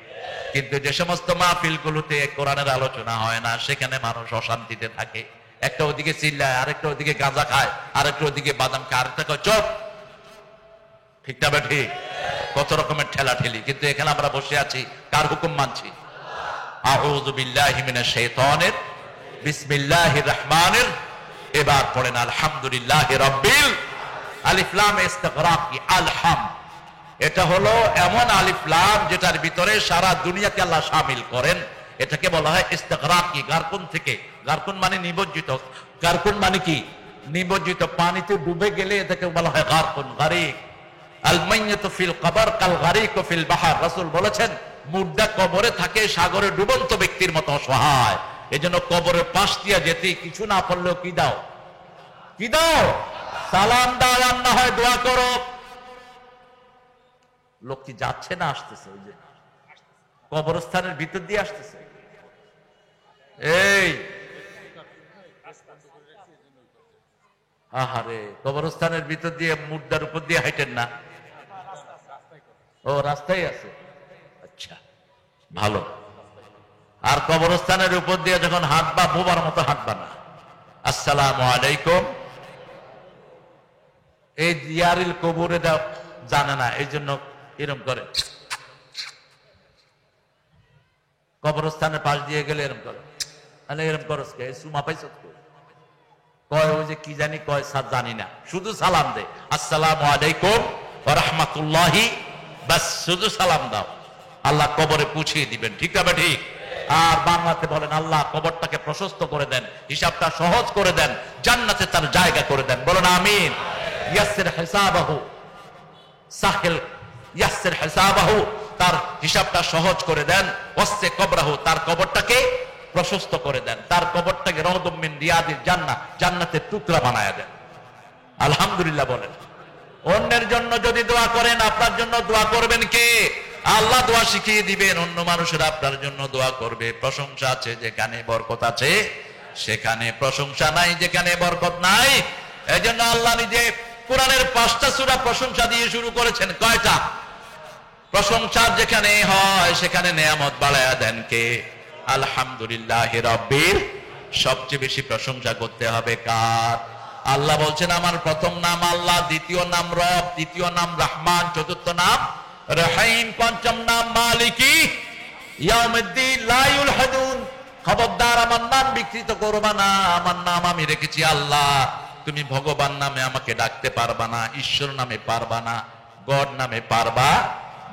কিন্তু যে সমস্ত মাহফিলগুলোতে কোরআনের আলোচনা হয় না, সেখানে মানুষ অশান্তিতে থাকে। একটা ওদিকে চিল্লায়, আরেকটা ওদিকে গাঁজা খায়, আরেকটা ওদিকে বাদাম খায়, আরেকটা কয় চুপ, ঠিক না ঠিক? কত রকমের ঠেলা ঠেলি। কিন্তু এখানে আমরা বসে আছি, কার হুকুম মানছি? আউযু বিল্লাহি মিনাশ শাইতানির বিসমিল্লাহির রহমানির। এবার পড়েন আলহামদুলিল্লাহি রাব্বিল। আলিফ লাম ইস্তিগরাকি আলহাম। এটা হলো এমন আলিফ লাম যেটার ভিতরে সারা দুনিয়াকে আল্লাহ শামিল করেন। এটাকে বলা হয় ইস্তিগরাকি। গারকুন থেকে, গারকুন মানে নিমজ্জিত। গারকুন মানে কি? নিমজ্জিত, পানিতে ডুবে গেলে এটাকে বলা হয় গারকুন, গারিক। আল মাইয়াতু ফিল কবর কাল গারিকু ফিল বাহর। রাসূল বলেছেন, মুর্দা কবরে থাকে, সাগরে ডুবন্ত ব্যক্তির মতো অসহায়। এজন্য কবরের পাশ দিয়ে যেতে কিছু না পড়লেও কি দাও? কি দাও? সালাম দাও, আর না হয় দোয়া করো। লোক কি যাচ্ছে না আসতেছে? ওই যে কবরস্থানের ভিতর দিয়ে আসতেছে। এই আহারে, কবরস্থানের ভিতর দিয়ে মুর্দার উপর দিয়ে হাইটেন না? ও রাস্তায় আছে। আচ্ছা, ভালো। আর কবরস্থানের উপর দিয়ে যখন হাঁটবা বোবার মতো হাঁটবা না, আসসালামু আলাইকুম। এই জিয়ারিল কবর এটা জানে না, এই জন্য এরম করে। কবরস্থানের পাশ দিয়ে গেলে এরম করে, এরম করস কে, সুমা পাইছ কয় ওই যে কি জানি কয়, স্যার জানি না, শুধু সালাম দে আসসালামু আলাইকুম ওয়া রাহমাতুল্লাহি, বাস শুধু সালাম দাও, আল্লাহ কবরে পৌঁছিয়ে দিবেন। ঠিক না ঠিক? আর বাংলাতে বলেন আল্লাহ কবরটাকে প্রশস্ত করে দেন, হিসাবটা সহজ করে দেন, জান্নাতে তার জায়গা করে দেন। বলেন আমিন। ইয়াসসির হিসাবাহু, সাহিল ইয়াসসির হিসাবাহু, তার হিসাবটা সহজ করে দেন। ওয়াসসি কবরাহু, তার কবরটাকে প্রশস্ত করে দেন, তার কবরটাকে রাউদাম মিন রিয়াদিল জান্নাহ, জান্নাতের টুকরা বানায়া দেন। আলহামদুলিল্লাহ বলেন। অন্যের জন্য যদি দোয়া করেন, আপনার জন্য দোয়া করবেন কে? আল্লাহ দোয়া শিখিয়ে দিবেন, অন্য মানুষেরা আপনার জন্য দোয়া করবে। প্রশংসা আছে যেখানে বরকত আছে সেখানে প্রশংসা নাই, যেখানে বরকত নাই। এই জন্য আল্লাহ নিজে কোরআনের 5টা সূরা প্রশংসা দিয়ে শুরু করেছেন। কয়টা? প্রশংসা যেখানে হয় সেখানে নেয়ামত বাড়ায়া দেন কে? আলহামদুলিল্লাহি রাব্বিল। সবচেয়ে বেশি প্রশংসা করতে হবে কার? আল্লাহ বলছেন আমার প্রথম নাম আল্লাহ, দ্বিতীয় নাম রব, তৃতীয় নাম রহমান, চতুর্থ নাম রহিম, পঞ্চম নাম মালিকি ইয়াউমিদ্দিন লা ইউলহাদুন। খবরদার আমার নাম বিকৃত করবা না, আমার নাম আমি রেখেছি আল্লাহ। তুমি ভগবান নামে আমাকে ডাকতে পারবা না, ঈশ্বর নামে পারবা না, গড নামে পারবা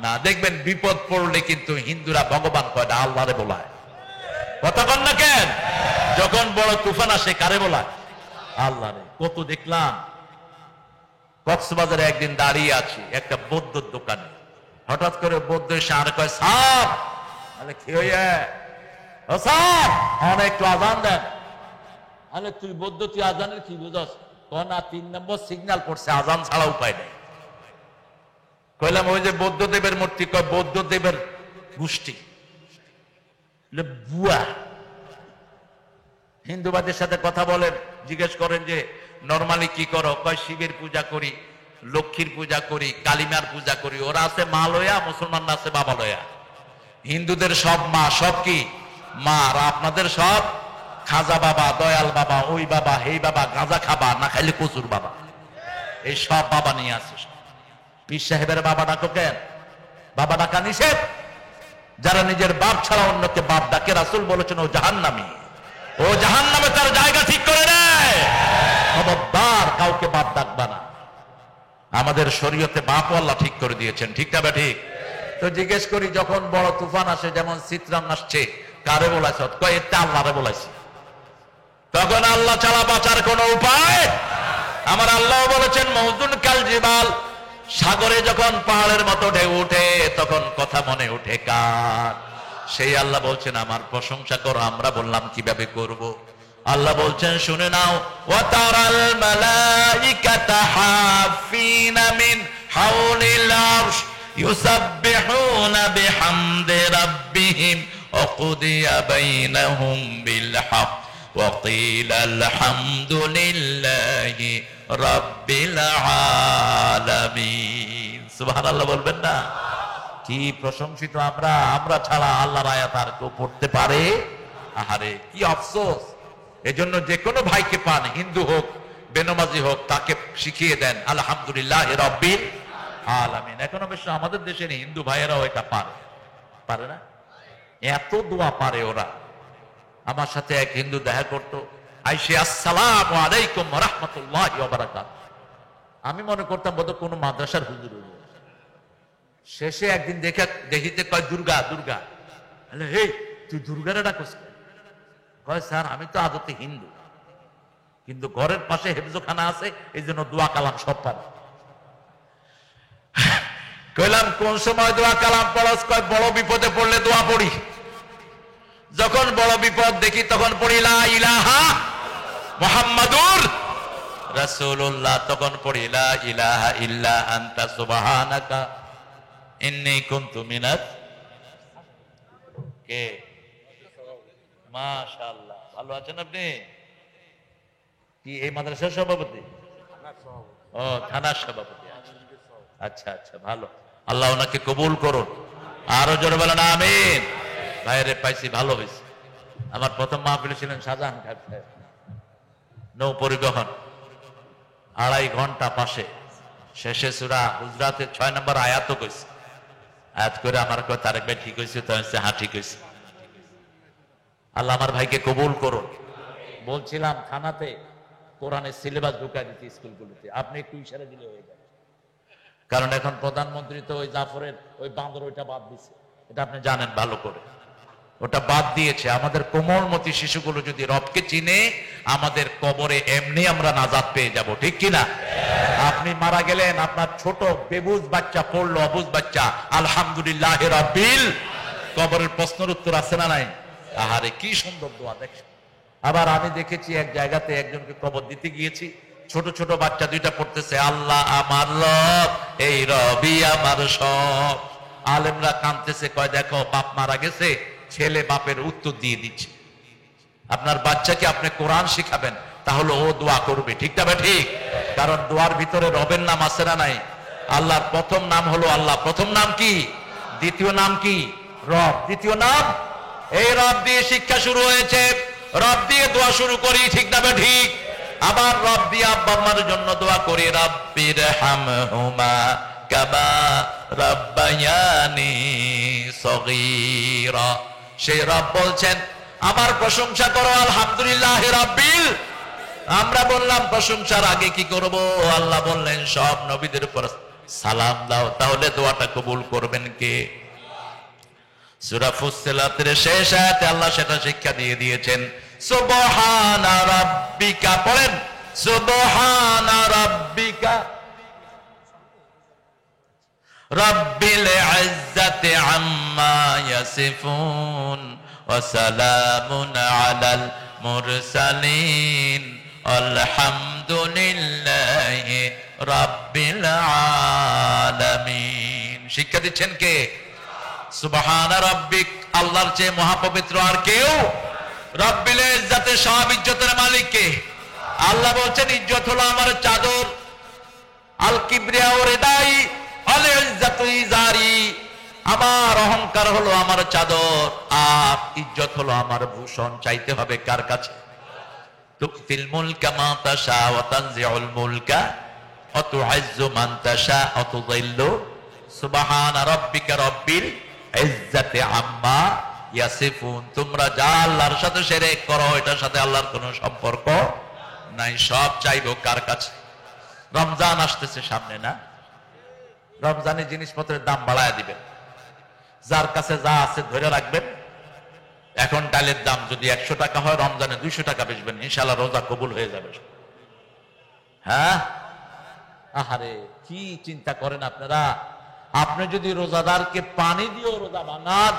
না। দেখবেন বিপদ পড়লে কিন্তু হিন্দুরা ভগবান কয় না, আল্লাহরে বলায়। কথা বল না কেন? যখন বড় তুফান আসে কারে বলায়? আল্লাহরে। কত দেখলাম। কক্সবাজারে একদিন দাঁড়িয়ে আছি একটা বৌদ্ধর দোকানে, হঠাৎ করে বৌদ্ধ এসে আর কয় সাপ, আরে কি হইয়া ও সাপ, আমার একটু আজান দেন। আরে তুই বৌদ্ধ, তুই আজানের কি বুঝস? না 3 নম্বর সিগন্যাল পড়ছে, আজান ছাড়া উপায় নেই। কইলাম ওই যে বৌদ্ধদেবের মূর্তি। কয় বৌদ্ধদেবের গোষ্ঠী বুয়া। হিন্দুবাদের সাথে কথা বলেন, জিজ্ঞেস করেন যে নরমালি কি করো? কয় শিবের পূজা করি, লক্ষ্মীর পূজা করি, কালিমার পূজা করি। ওরা আছে মা লয়া, মুসলমানরা আছে বাবা লয়া। হিন্দুদের সব মা, সব কি মা, আর আপনাদের সব খাজা বাবা, দয়াল বাবা, ওই বাবা, হেই বাবা, গাঁজা খাবা না খাইলে কচুর বাবা, এই সব বাবা নিয়ে আসছে। পীর সাহেবের বাবা ডাকো কেন? বাবা ডাকা নিষেধ। যারা নিজের বাপ ছাড়া অন্যকে বাপ ডাকে, রাসূল বলেছেন ও জাহান্নামী, ও জাহান্নামে তার জায়গা ঠিক করে নেয়। খবরদার কাউকে বাপ ডাকবা না। আমাদের শরীয়তে বাপ আল্লাহ ঠিক করে দিয়েছেন। ঠিক না ঠিক? তো জিজ্ঞেস করি যখন বড় তুফান আসে, যেমন চিত্রাং আসছে, কারে বলাইছ? কয় এটা আল্লাহরে বলাইছি। তখন আল্লাহ ছাড়া বাঁচার কোন উপায়? আমার আল্লাহ বলেছেন মওজুন কাল জিবাল, সাগরে যখন পাহাড়ের মতো ঢেউ ওঠে তখন কথা মনে ওঠে কার? সেই আল্লাহ বলছেন আমার প্রশংসা করো। আমরা বললাম কিভাবে করব? আল্লাহ বলছেন শুনে নাও, ওয়া তারাল মালাইকাতা হাফিনা মিন হাওলিল আরশ ইউসাব্বিহুনা বিহামদি রাব্বিহিম ওয়া কুদিয়া বাইনাহুম বিল হক ওয়া ক্বিলা আলহামদুলিল্লাহি রাব্বিল আলামিন। সুবহানাল্লাহ বলবেন না? কি প্রশংসিত আমরা! আমরা ছাড়া আল্লাহর আয়াত আর কেউ পড়তে পারে? আহারে কি আফসোস! এজন্য যে কোনো ভাইকে পান, হিন্দু হোক বেনমাজি হোক, তাকে শিখিয়ে দেন আলহামদুলিল্লাহি রাব্বিল আলামিন। এখন অবশ্য আমাদের দেশের হিন্দু ভাইয়েরাও এটা পারে না, এত দোয়া পারে ওরা। আমার সাথে এক হিন্দু দেখা করতো, আইসে আসসালামু আলাইকুম ওয়া রাহমাতুল্লাহি ওয়া বারাকাতুহু। আমি মনে করতাম বোধহয় কোনো মাদ্রাসার হুজুর। শেষে একদিন দেখিতে কয় দুর্গা দুর্গা। হে তুই দুর্গারে ডাকস? কয় স্যার আমি তো আদতে হিন্দু, কিন্তু ঘরের পাশে হেফজোখানা আছে, এই জন্য দোয়া কালাম সব পারে। কইলাম কোন সময় দোয়া কালাম পড়স? কয় বড় বিপদে পড়লে দোয়া পড়ি। যখন বড় বিপদ দেখি তখন পড়ি লা ইলাহা মুহাম্মাদুর রাসূলুল্লাহ, তখন পড়ি লা ইলাহা ইল্লা আনতা সুবহানাকা ইন্নী কুনতু মিনাজ। কে? মাশাআল্লাহ, ভালো আছেন আপনি? কি এই মাদ্রাসার সভাপতি? ও থানার সভাপতি। আচ্ছা আচ্ছা, ভালো। আল্লাহ ওনাকে কবুল করুন। আরো জোরে বলেন আমিন। বাইরে পাইছি, ভালো হয়েছে। আমার প্রথম মাহফিল ছিলেন শাহজাহান খান সাহেব, নৌ পরিবহন, 2.5 ঘন্টা পাশে, শেষে সূরা হুজরাতের 6 নম্বর আয়াতও কইছে। আয়াত করে আমার কয় তারেক ভাই ঠিক হয়েছে? তো হ্যাঁ ঠিক হয়েছে। আল্লাহ আমার ভাইকে কবুল করুন। বলছিলাম থানাতে কোরআনের সিলেবাস ঢুকাই দিতে স্কুলগুলোতে, আপনি একটু ইশারা দিলে হয়ে যাবে। কারণ এখন প্রধানমন্ত্রী তো ওই জাফরের ওই বাঁদর ওইটা বাদ দিছে, এটা আপনি জানেন ভালো করে, ওটা বাদ দিয়েছে। আমাদের কোমলমতি শিশুগুলো যদি রবকে চিনে, আমাদের কবরে এমনি আমরা নাজাত পেয়ে যাব, ঠিক কিনা? আপনি মারা গেলেন, আপনার ছোট বেবুজ বাচ্চা পড়লো, অবুজ বাচ্চা, আলহামদুলিল্লাহ রাব্বিল, কবরের প্রশ্নের উত্তর আছে না নাই? আহারে কি সুন্দর দোয়া দেখেন। আবার আমি দেখেছি এক জায়গাতে একজনকে কবর দিতে গিয়েছি, ছোট ছোট বাচ্চা 2টা পড়তেছে, আল্লাহ আমার রব, এই রবই আমার সব। আলেমরা কাঁদতেছে, কয় দেখো বাপ মারা গেছে, ছেলে বাপের উত্তর দিয়ে দিচ্ছে। আপনার বাচ্চাকে আপনি কোরআন শিখাবেন, তাহলে ও দোয়া করবে, ঠিক না ঠিক? কারণ দোয়ার ভিতরে রবের নাম আছে না নাই? আল্লাহর প্রথম নাম হলো আল্লাহ, প্রথম নাম কি? দ্বিতীয় নাম কি? রব। দ্বিতীয় নাম, এই রব দিয়ে শিক্ষা শুরু হয়েছে, রব দিয়ে দোয়া শুরু করি, ঠিক না ঠিক? আবার রব দিয়ে আব্বা আম্মার জন্য দোয়া করি, রাব্বির হামহুমা কামা রাব্বায়ানি সগীরা। সেই রব বলছেন আমার প্রশংসা করো, আলহামদুলিল্লাহ রাব্বিল। আমরা বললাম প্রশংসার আগে কি করব? আল্লাহ বললেন সব নবীদের উপর সালাম দাও, তাহলে দোয়াটা কবুল করবেন কে? সূরা ফুসসিলাতের শেষ আয়াতে আল্লাহ সেটা শিক্ষা দিয়ে দিয়েছেন। সুবহানা রাব্বিকা, পড়েন সুবহানা রাব্বিকা রাব্বিল ইজ্জাতি আম্মা ইয়াসিফুন ওয়া সালামুন আলাল মুরসালিন আলহামদুলিল্লাহি রাব্বিল আলামিন। শিক্ষা দিচ্ছেন কে? সুবহানা রাব্বিক, আল্লাহর চেয়ে মহাপবিত্র আর কেউ? রব্বিল ইজ্জাতে, সব ইজ্জতের মালিক কে? আল্লাহ বলছেন ইজ্জত হলো আমার চাদর, আল কিবরিয়া ও রিদাই আল ইজ্জাতু ইজারি, আমার অহংকার হলো আমার চাদর, আর ইজ্জত হলো আমার ভূষণ। চাইতে হবে কার কাছে? তুতিল মুলকা মা তাশা ওয়া তানজিউল মুলকা ওয়া তুইজ্জু মান তাশা ওয়া তুযিল্লু। সুবহানা রাব্বিকা রাব্বিল ইজ্জাতি আম্মা ইয়াসিফুন। তোমরা যা আল্লাহর সাথে শিরক করো, এটার সাথে আল্লাহর কোনো সম্পর্ক নাই। সব চাইবো কার কাছে? রমজান আসতেছে সামনে না? রমজানে জিনিসপত্রের দাম বাড়ায় দিবেন, যার কাছে যা আছে ধরে রাখবেন। এখন ডালের দাম যদি 100 টাকা হয়, রমজানে 200 টাকা বেচবেন, ইনশাআল্লাহ রোজা কবুল হয়ে যাবে। হ্যাঁ, আহারে কি চিন্তা করেন আপনারা? আপনি যদি রোজাদারকে পানি দিয়েও রোজা ভাঙান,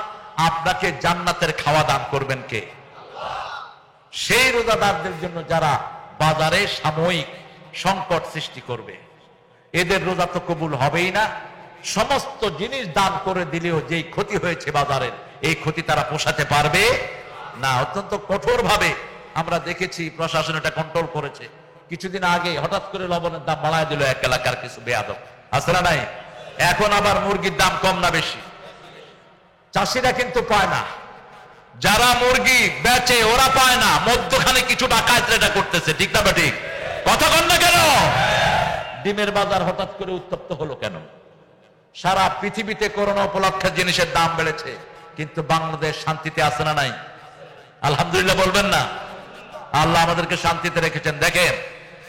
আপনাকে জান্নাতের খাওয়া দান করবেন কে? সেই রোজাদারদের জন্য যারা বাজারে সাময়িক সংকট সৃষ্টি করবে, এদের রোজা তো কবুল হবেই না। সমস্ত জিনিস দান করে দিলেও যেই ক্ষতি হয়েছে বাজারের, এই ক্ষতি তারা পোষাতে পারবে না। অত্যন্ত কঠোর ভাবে আমরা দেখেছি প্রশাসন এটা কন্ট্রোল করেছে। কিছুদিন আগে হঠাৎ করে লবণের দাম বাড়ায় দিল এক এলাকার কিছু বেয়াদব, আছে না নাই? এখন আবার মুরগির দাম কম না বেশি? চাষিরা কিন্তু পায় না, যারা মুরগি বেচে ওরা পায় না, মধ্যখানে কিছু ডাকাত এটা করতেছে, ঠিক না ঠিক? কথা কন না কেন? ডিমের বাজার হঠাৎ করে উত্তপ্ত হলো কেন? সারা পৃথিবীতে করোনা উপলক্ষে জিনিসের দাম বেড়েছে, কিন্তু বাংলাদেশ শান্তিতে আছে না নাই? আলহামদুলিল্লাহ বলবেন না? আল্লাহ আমাদেরকে শান্তিতে রেখেছেন। দেখেন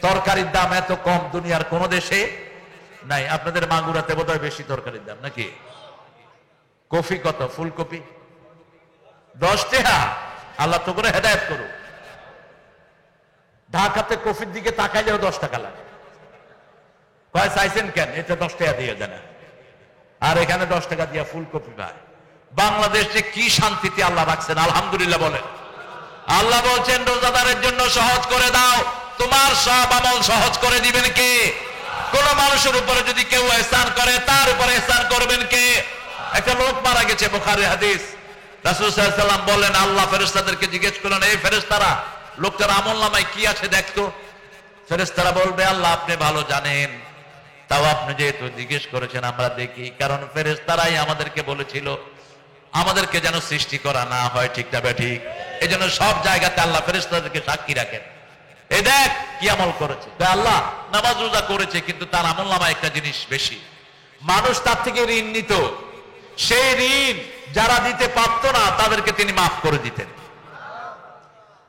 তরকারির দাম এত কম দুনিয়ার কোন দেশে নাই। আপনাদের মাগুরাতে বোধহয় বেশি তরকারির দাম নাকি? কফি কত? ফুলকপি 10 টাকা। আল্লাহ তো করে হেদায়েত করুক। ঢাকাতে কফির দিকে তাকাইলেও 10 টাকা লাগে। কয় চাইছেন কেন? এটা 10 টাকা দিয়ে দেন, আর এখানে 10 টাকা দিয়ে ফুলকপি পায়। বাংলাদেশে কি শান্তিতে আল্লাহ রাখছেন, আলহামদুলিল্লাহ বলেন। আল্লাহ বলছেন রোজাদারের জন্য সহজ করে দাও, তোমার সব আমল সহজ করে দিবেন কে? কোন মানুষের উপরে যদি কেউ ইহসান করে, তার উপরে ইহসান করবেন কে? একটা লোক মারা গেছে, বুখারীর হাদিস। রাসূল সাল্লাল্লাহু আলাইহি ওয়াসাল্লাম বললেন, আল্লাহ ফেরেশতাদেরকে জিজ্ঞেস করলেন, এই ফেরেশতারা লোকটার আমলনামায় কি আছে দেখতো। ফেরেশতারা বলবে, আল্লাহ আপনি ভালো জানেন, তাও আপনি যেহেতু জিজ্ঞেস করেছেন আমরা দেখি। কারণ ফেরেশতারাই আমাদেরকে বলেছিল আমাদেরকে যেন সৃষ্টি করা না হয়, ঠিক না ঠিক? এই জন্য সব জায়গাতে আল্লাহ ফেরেশতাদেরকে সাক্ষী রাখেন। এই দেখ কি আমল করেছে। আল্লাহ নামাজ রোজা করেছে, কিন্তু তার আমল নামায় একটা জিনিস বেশি, মানুষ তার থেকে ঋণ নিত, সেই ঋণ যারা দিতে পারত না তাদেরকে তিনি মাফ করে দিতেন।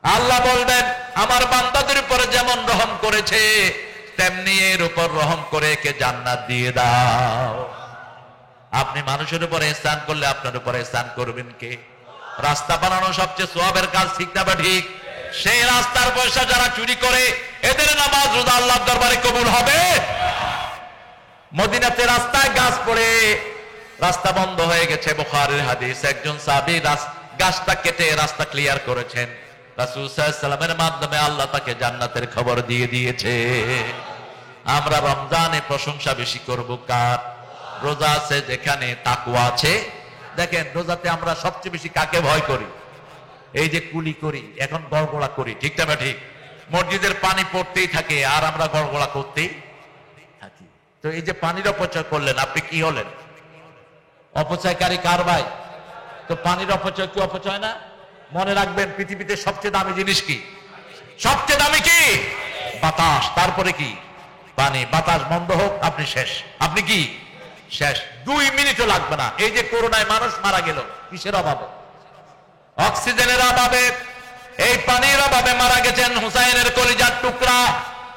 আল্লাহ বলবেন আমার বান্দাদের উপরে যেমন রহম করেছে তেমনি এর উপর রহম করে একে জান্নাত দিয়ে দাও। আপনি মানুষের উপরে ইহসান করলে আপনার উপরে ইহসান করবেন কে? রাস্তা বানানো সবচেয়ে সওয়াবের কাজ, ঠিক না ঠিক? সেই রাস্তার পয়সা যারা চুরি করে এদের নামাজ রোজা আল্লাহর দরবারে কবুল হবে? মদিনাতে রাস্তায় গাছ পড়ে রাস্তা বন্ধ হয়ে গেছে, বুখারীর হাদিস। একজন সাহাবী গাছটা কেটে রাস্তা ক্লিয়ার করেছেন, রাসূল সাল্লাল্লাহু আলাইহি ওয়াসাল্লামের মাধ্যমে আল্লাহ তাকে জান্নাতের খবর দিয়ে দিয়েছে। আমরা রমজানে প্রশংসা বেশি করব কার? রোজা আছে যেখানে তাকওয়া আছে। দেখেন রোজাতে আমরা সবচেয়ে বেশি কাকে ভয় করি? এই যে কুলি করি, এখন গড়গড়া করি, ঠিক না ঠিক? মসজিদের পানি পড়তেই থাকে আর আমরা গড়গড়া করতেই থাকি। তো এই যে পানির অপচয় করলেন, আপনি কি হলেন? অপচয়কারী কার ভাই? তো পানির অপচয় কি অপচয় না? মনে রাখবেন পৃথিবীতে সবচেয়ে দামি জিনিস কি? সবচেয়ে দামি কি? বাতাস। তারপরে কি? পানি। বাতাস বন্ধ হোক আপনি শেষ। আপনি কি শেষ? 2 মিনিটও লাগবে না। এই যে করোনায় মানুষ মারা গেল কিসের অভাবে? অক্সিজেনের অভাবে, এই পানির অভাবে মারা গেছেন হুসাইনের কলিজার টুকরা।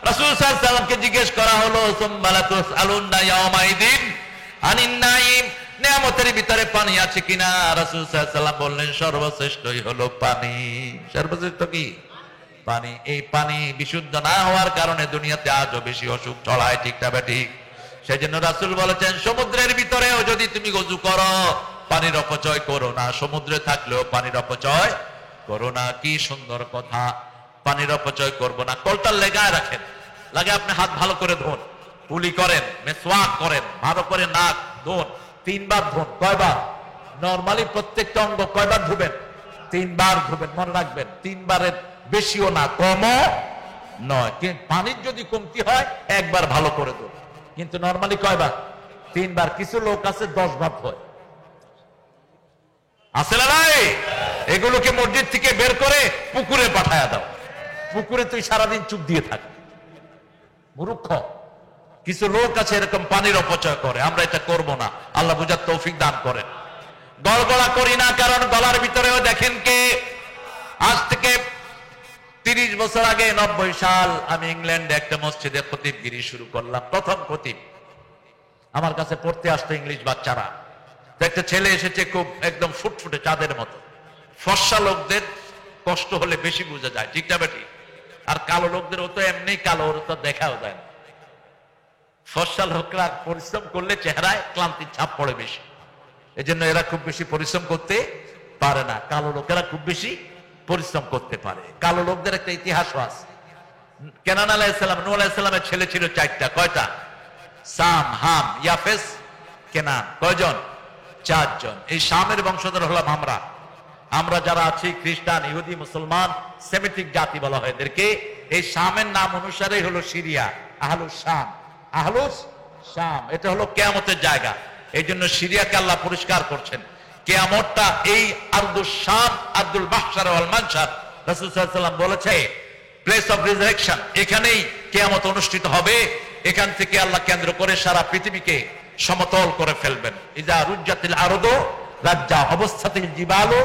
রাসূল সাল্লাল্লাহু আলাইহি ওয়াসাল্লামকে জিজ্ঞেস করা হলো সুম্মা লা তুসআলুন্না ইয়াওমাইদিন আনিন নাঈম, নিয়ামতের ভিতরে পানি আছে কিনা? রাসূল সাল্লাল্লাহু আলাইহি ওয়াসাল্লাম বললেন সর্বশ্রেষ্ঠই হলো পানি। সর্বশ্রেষ্ঠ কি? পানি। এই পানি বিশুদ্ধ না হওয়ার কারণে দুনিয়াতে আজও বেশি অসুখ ছড়ায়, ঠিক না ঠিক? সেজন্য রাসূল বলেছেন সমুদ্রের ভিতরেও যদি তুমি ওযু করো পানির অপচয় করো না, সমুদ্রে থাকলেও পানির অপচয় করো না। কি সুন্দর কথা, পানির অপচয় করব না। কলটার লেগায় রাখেন, লাগে আপনি হাত ভালো করে ধোন, কুলি করেন, মেসওয়াক করেন, ভালো করে নাক ধোন, 3 বার ধোন। কয়বার? নরমালি প্রত্যেকটা অঙ্গ কয়বার ধুবেন? 3 বার ধুবেন। মনে রাখবেন 3 বারের বেশিও না কমও নয়। কিন্তু পানির যদি কমতি হয় 1 বার ভালো করে ধোন, কিন্তু নরমালি কয়বার? 3 বার। কিছু লোক আছে 10 বার ধোয়, আছে না নাই? এগুলোকে মসজিদ থেকে বের করে পুকুরে পাঠায়া দাও, পুকুরে তুই সারাদিন চুপ দিয়ে থাক। মূর্খ কিছু লোক আছে এরকম পানির অপচয় করে। আমরা এটা করব না, আল্লাহ বুঝার তৌফিক দান করেন। গড়গড়া করি না, কারণ গলার ভিতরেও দেখেন কে। আজ থেকে 30 বছর আগে 90 সাল আমি ইংল্যান্ডে একটা মসজিদে খতিবগিরি শুরু করলাম। প্রথম খতিব আমার কাছে পড়তে আসতো ইংলিশ বাচ্চারা। একটা ছেলে এসেছে খুব একদম ফুটফুটে চাঁদের মতো। ফর্সা লোকদের কষ্ট হলে বেশি বোঝা যায়, ঠিক না বেটি? আর কালো লোকদের ও তো এমনি কালো, ওর তো দেখাও যায় না। ফর্সা লোকরা পরিশ্রম করলে চেহারায় ক্লান্তির ছাপ পড়ে বেশি, এজন্য এরা খুব বেশি পরিশ্রম করতে পারে না। কালো লোকেরা খুব বেশি পরিশ্রম করতে পারে। কালো লোকদের একটা ইতিহাসও আছে। কেনান আলাইহিস সালাম, নূহ আলাইহিস সালামের ছেলে ছিল 4টা। কয়টা? সাম, হাম, ইয়াফেস, কেনান। কয়জন? 4 জন। এই শামের বংশধর হলাম আমরা। আমরা যারা আছি খ্রিস্টান, ইহুদি, মুসলমান, সেমিটিক জাতি বলা হয় এদেরকে। এই শামের নাম অনুসারে হলো সিরিয়া, আহলুস শাম। আহলুস শাম এটা হলো কিয়ামতের জায়গা। এই জন্য সিরিয়াকে আল্লাহ পরিষ্কার করছেন। কিয়ামতটা এই আরদুস শাম, আরদুল মাহশার ওয়াল মানশার। রাসূল সাল্লাল্লাহু আলাইহি ওয়াসাল্লাম বলেছে প্লেস অফ রিজারেকশন, এখানেই কিয়ামত অনুষ্ঠিত হবে। এখান থেকে আল্লাহ কেন্দ্র করে সারা পৃথিবীকে সমতল করে ফেলবেন। ইজা রুজ্জাতিল আরদু রাজ্জা, অবস্থাতিল জিবালু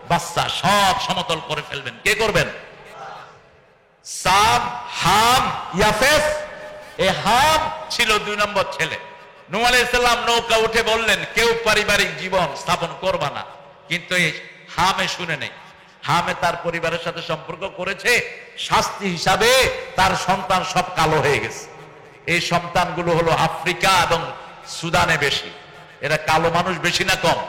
বাসসা, সব সমতল করে ফেলবেন। কে করবেন? সাম, হাম, ইয়াফেস। এই হাম ছিল 2 নম্বর ছেলে। নূহ আলাইহিস সালাম নৌকা উঠে বললেন কেউ পারিবারিক জীবন স্থাপন করবা না, কিন্তু এই হামে শুনে নেই। হামে তার পরিবারের সাথে সম্পর্ক করেছে, শাস্তি হিসাবে তার সন্তান সব কালো হয়ে গেছে। এই সন্তানগুলো হলো আফ্রিকা এবং সুদানে বেশি। এরা কালো মানুষ বেশি না কম?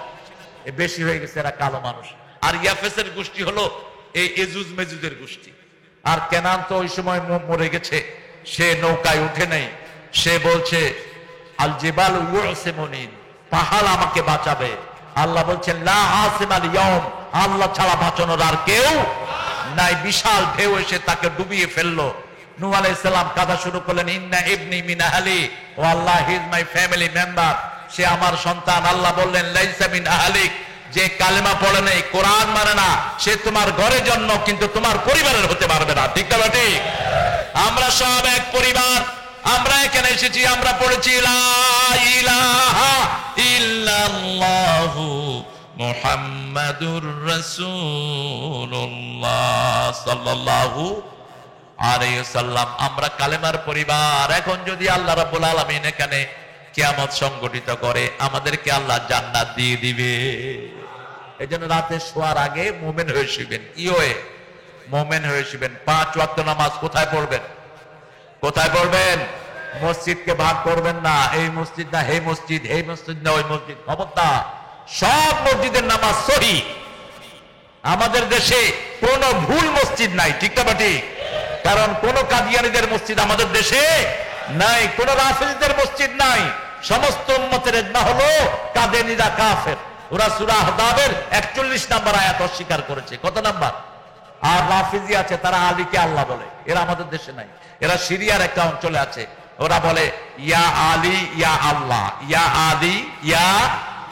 বেশি হয়ে গেছে, এরা কালো মানুষ। আর ইয়াফেসের গোষ্ঠী হলো এই এজুজ মেজুজের গোষ্ঠী। আর কেনান তো ওই সময় মরে গেছে, সে নৌকায় উঠে নেই। সে বলছে আল জিবালু ইউসিমুনি, পাহাড় আমাকে বাঁচাবে। আল্লাহ বলছেন লা আসিমাল ইয়াউম, আল্লাহ ছাড়া বাঁচানোর আর কেউ নাই। বিশাল ঢেউ এসে তাকে ডুবিয়ে ফেললো। নূহ আলাইহিস সালাম কাঁদা শুরু করলেন, ইন্না ইবনি মিন আহলি, ও আল্লাহ he is my family member, সে আমার সন্তান। আল্লাহ বললেন লাইসা মিন আহলিক, যে কালেমা পড়ে নেই, কোরআন মানে না, সে তোমার ঘরের জন্য কিন্তু তোমার পরিবারের হতে পারবে না। ঠিক না ঠিক? আমরা সব এক পরিবার, আমরা এখানে এসেছি, আমরা পড়েছি লা ইলাহা ইল্লাল্লাহু মুহাম্মাদুর রাসূলুল্লাহ সাল্লাল্লাহু আলাইহি ওয়াসাল্লাম। আমরা কালেমার পরিবার। এখন যদি আল্লাহ রাব্বুল আলামিন এখানে কিয়ামত সংগঠিত করে, আমাদেরকে আল্লাহ জান্নাত দিয়ে দিবে। এজন্য রাতে শোয়ার আগে মুমিন হয়ে শুবেন। কি হয়ে? মুমিন হয়ে শুবেন। 5 ওয়াক্ত নামাজ কোথায় পড়বেন? কোথায় পড়বেন? মসজিদকে ভাগ করবেন না, এই মসজিদ না এই মসজিদ, এই মসজিদ না ওই মসজিদ। খবরদার, সব মসজিদের নামাজ সহিহ। আমাদের দেশে কোন ভুল মসজিদ নাই। ঠিক না ঠিক? কারণ কোন কাদিয়ানীদের মসজিদ আমাদের দেশে নাই, কোন রাফেজীদের মসজিদ নাই। সমস্ত উম্মতের ইজমা হলো কাদিয়ানীরা কাফের। ওরা সূরা আহজাবের 41 নম্বর আয়াত অস্বীকার করেছে। কত নাম্বার? আর রাফেজী আছে, তারা আলীকে আল্লাহ বলে। এরা আমাদের দেশে নাই, এরা সিরিয়ার একটা অঞ্চলে আছে। ওরা বলে ইয়া আলী ইয়া আল্লাহ, ইয়া আলী ইয়া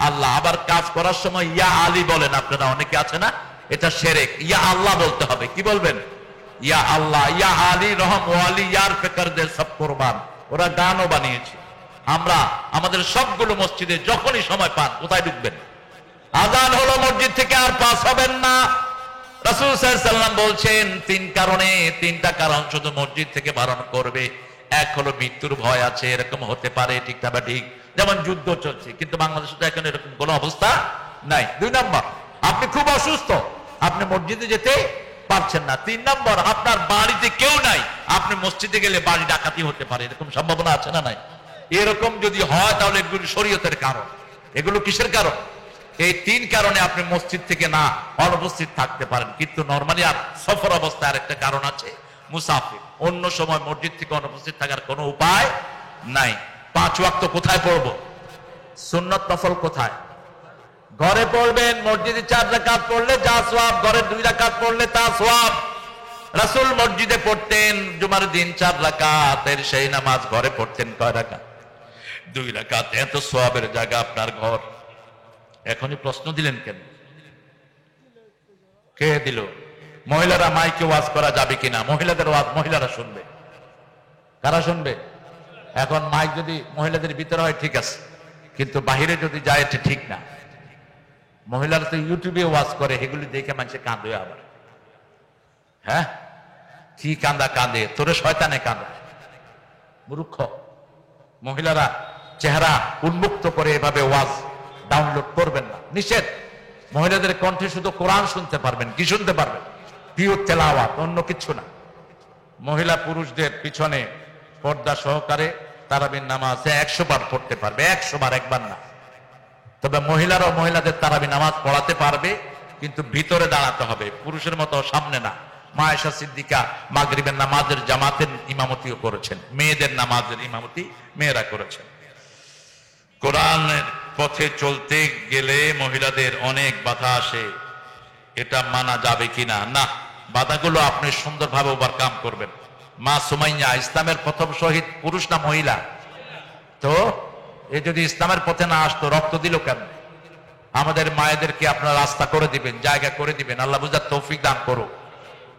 আল্লাহ। আবার কাজ করার সময় ইয়া আলী বলেন আপনারা, অনেকে আছে না, এটা শিরক। ইয়া আল্লাহ বলতে হবে। কি বলবেন? ইয়া আল্লাহ, ইয়া আলী রহম ওয়ালি ইয়ার ফিকর দে সব কুরবান। ওরা গানও বানিয়েছে। আমরা আমাদের সবগুলো মসজিদে যখনই সময় পান, কোথায় ঢুকবেন? আযান হলো মসজিদ থেকে আর পাস হবেন না। রাসূল সাল্লাল্লাহু আলাইহি ওয়াসাল্লাম বলছেন 3 কারণে, 3টা কারণ শুধু মসজিদ থেকে বারণ করবে। এক হলো মৃত্যুর ভয় আছে, এরকম হতে পারে। ঠিক না ঠিক? যেমন যুদ্ধ চলছে, কিন্তু বাংলাদেশে তো এখন এরকম কোনো অবস্থা নাই। 2 নম্বর, আপনি খুব অসুস্থ, আপনি মসজিদে যেতে পারছেন না। 3 নম্বর, আপনার বাড়িতে কেউ নাই, আপনি মসজিদে গেলে বাড়ি ডাকাতি হতে পারে। এরকম সম্ভাবনা আছে না নাই? এরকম যদি হয় তাহলে এগুলো শরীয়তের কারণ। এগুলো কিসের কারণ? এই 3 কারণে আপনি মসজিদ থেকে না অনুপস্থিত থাকতে পারেন। কিন্তু নরমালি আর সফর অবস্থায় আরেকটা কারণ আছে, মুসাফির। অন্য সময় মসজিদ থেকে অনুপস্থিত থাকার কোনো উপায় নাই। 5 ওয়াক্ত কোথায় পড়বো? সুন্নত নফল কোথায়? ঘরে পড়বেন। মসজিদে 4 রাকাত পড়লে যা সওয়াব, ঘরে 2 রাকাত পড়লে তা সওয়াব। রাসূল মসজিদে পড়তেন জুমার দিন 4 রাকাত, এর সেই নামাজ ঘরে পড়তেন কয় রাকাত? 2 রাকাত। এত সওয়াবের জায়গা আপনার ঘর। এখনই প্রশ্ন দিলেন কেন? কে দিল? মহিলারা মাইকে ওয়াজ করা যাবে কিনা? মহিলাদের ওয়াজ মহিলারা শুনবে। কারা শুনবে? এখন মাইক যদি মহিলাদের ভিতরে হয় ঠিক আছে, কিন্তু বাহিরে যদি যায় এটা ঠিক না। মহিলারা তো ইউটিউবে ওয়াজ করে, এগুলি দেখে মানুষে কাঁদে। আবার হ্যাঁ, কি কান্দা কাঁদে? তোরে শয়তানে কাঁদে। মূর্খ মহিলারা চেহারা উন্মুক্ত করে এভাবে ওয়াজ ডাউনলোড করবেন না, নিষেধ। মহিলাদের কণ্ঠে শুধু কোরআন শুনতে পারবেন। কি শুনতে পারবেন? পিওর তেলাওয়াত, অন্য কিছু না। মহিলা পুরুষদের পিছনে পর্দা সহকারে তারাবির নামাজ 100 বার পড়তে পারবে, 100 বার, একবার না। তবে মহিলারাও মহিলাদের তারাবি নামাজ পড়াতে পারবে, কিন্তু ভিতরে দাঁড়াতে হবে, পুরুষের মতো সামনে না। মা আয়েশা সিদ্দিকা মাগরিবের নামাজের জামাতের ইমামতিও করেছেন, মেয়েদের নামাজের ইমামতি মেয়েরা করেছেন। কোরআনের পথে চলতে গেলে মহিলাদের অনেক বাধা আসে, এটা মানা যাবে কিনা? না, বাধাগুলো আপনি সুন্দরভাবে ওভারকাম করবেন। মা সুমাইয়া ইসলামের প্রথম শহীদ পুরুষ না মহিলা? তো এ যদি ইসলামের পথে না আসতো রক্ত দিল কেন? আমাদের মায়েদেরকে আপনারা রাস্তা করে দিবেন, জায়গা করে দিবেন। আল্লাহ বুঝার তৌফিক দান করুক।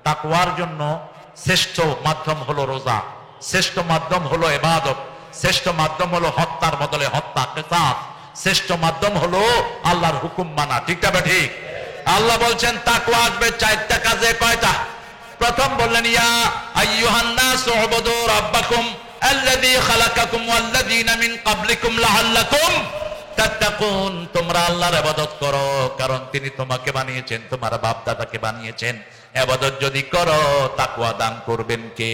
তাকওয়ার জন্য শ্রেষ্ঠ মাধ্যম হলো রোজা, শ্রেষ্ঠ মাধ্যম হলো ইবাদত, শ্রেষ্ঠ মাধ্যম হলো হত্যার বদলে হত্যা, কিসাস। শ্রেষ্ঠ মাধ্যম হলো আল্লাহর হুকুম মানা। ঠিক না ঠিক? আল্লাহ বলছেন তাকওয়া আসবে 4টা কাজে। কয়টা? প্রথম বললেন ইয়া আইয়ুহান নাস উবুদু রাব্বাকুম আল্লাযী খালাকাকুম ওয়াল্লাযীনা মিন ক্বাবলিকুম লাআল্লাকুম তাত্তাকুন। তোমরা আল্লাহর ইবাদত করো, কারণ তিনি তোমাকে বানিয়েছেন, তোমার বাপ দাদাকে বানিয়েছেন। ইবাদত যদি করো, তাকওয়া দান করবেন কে?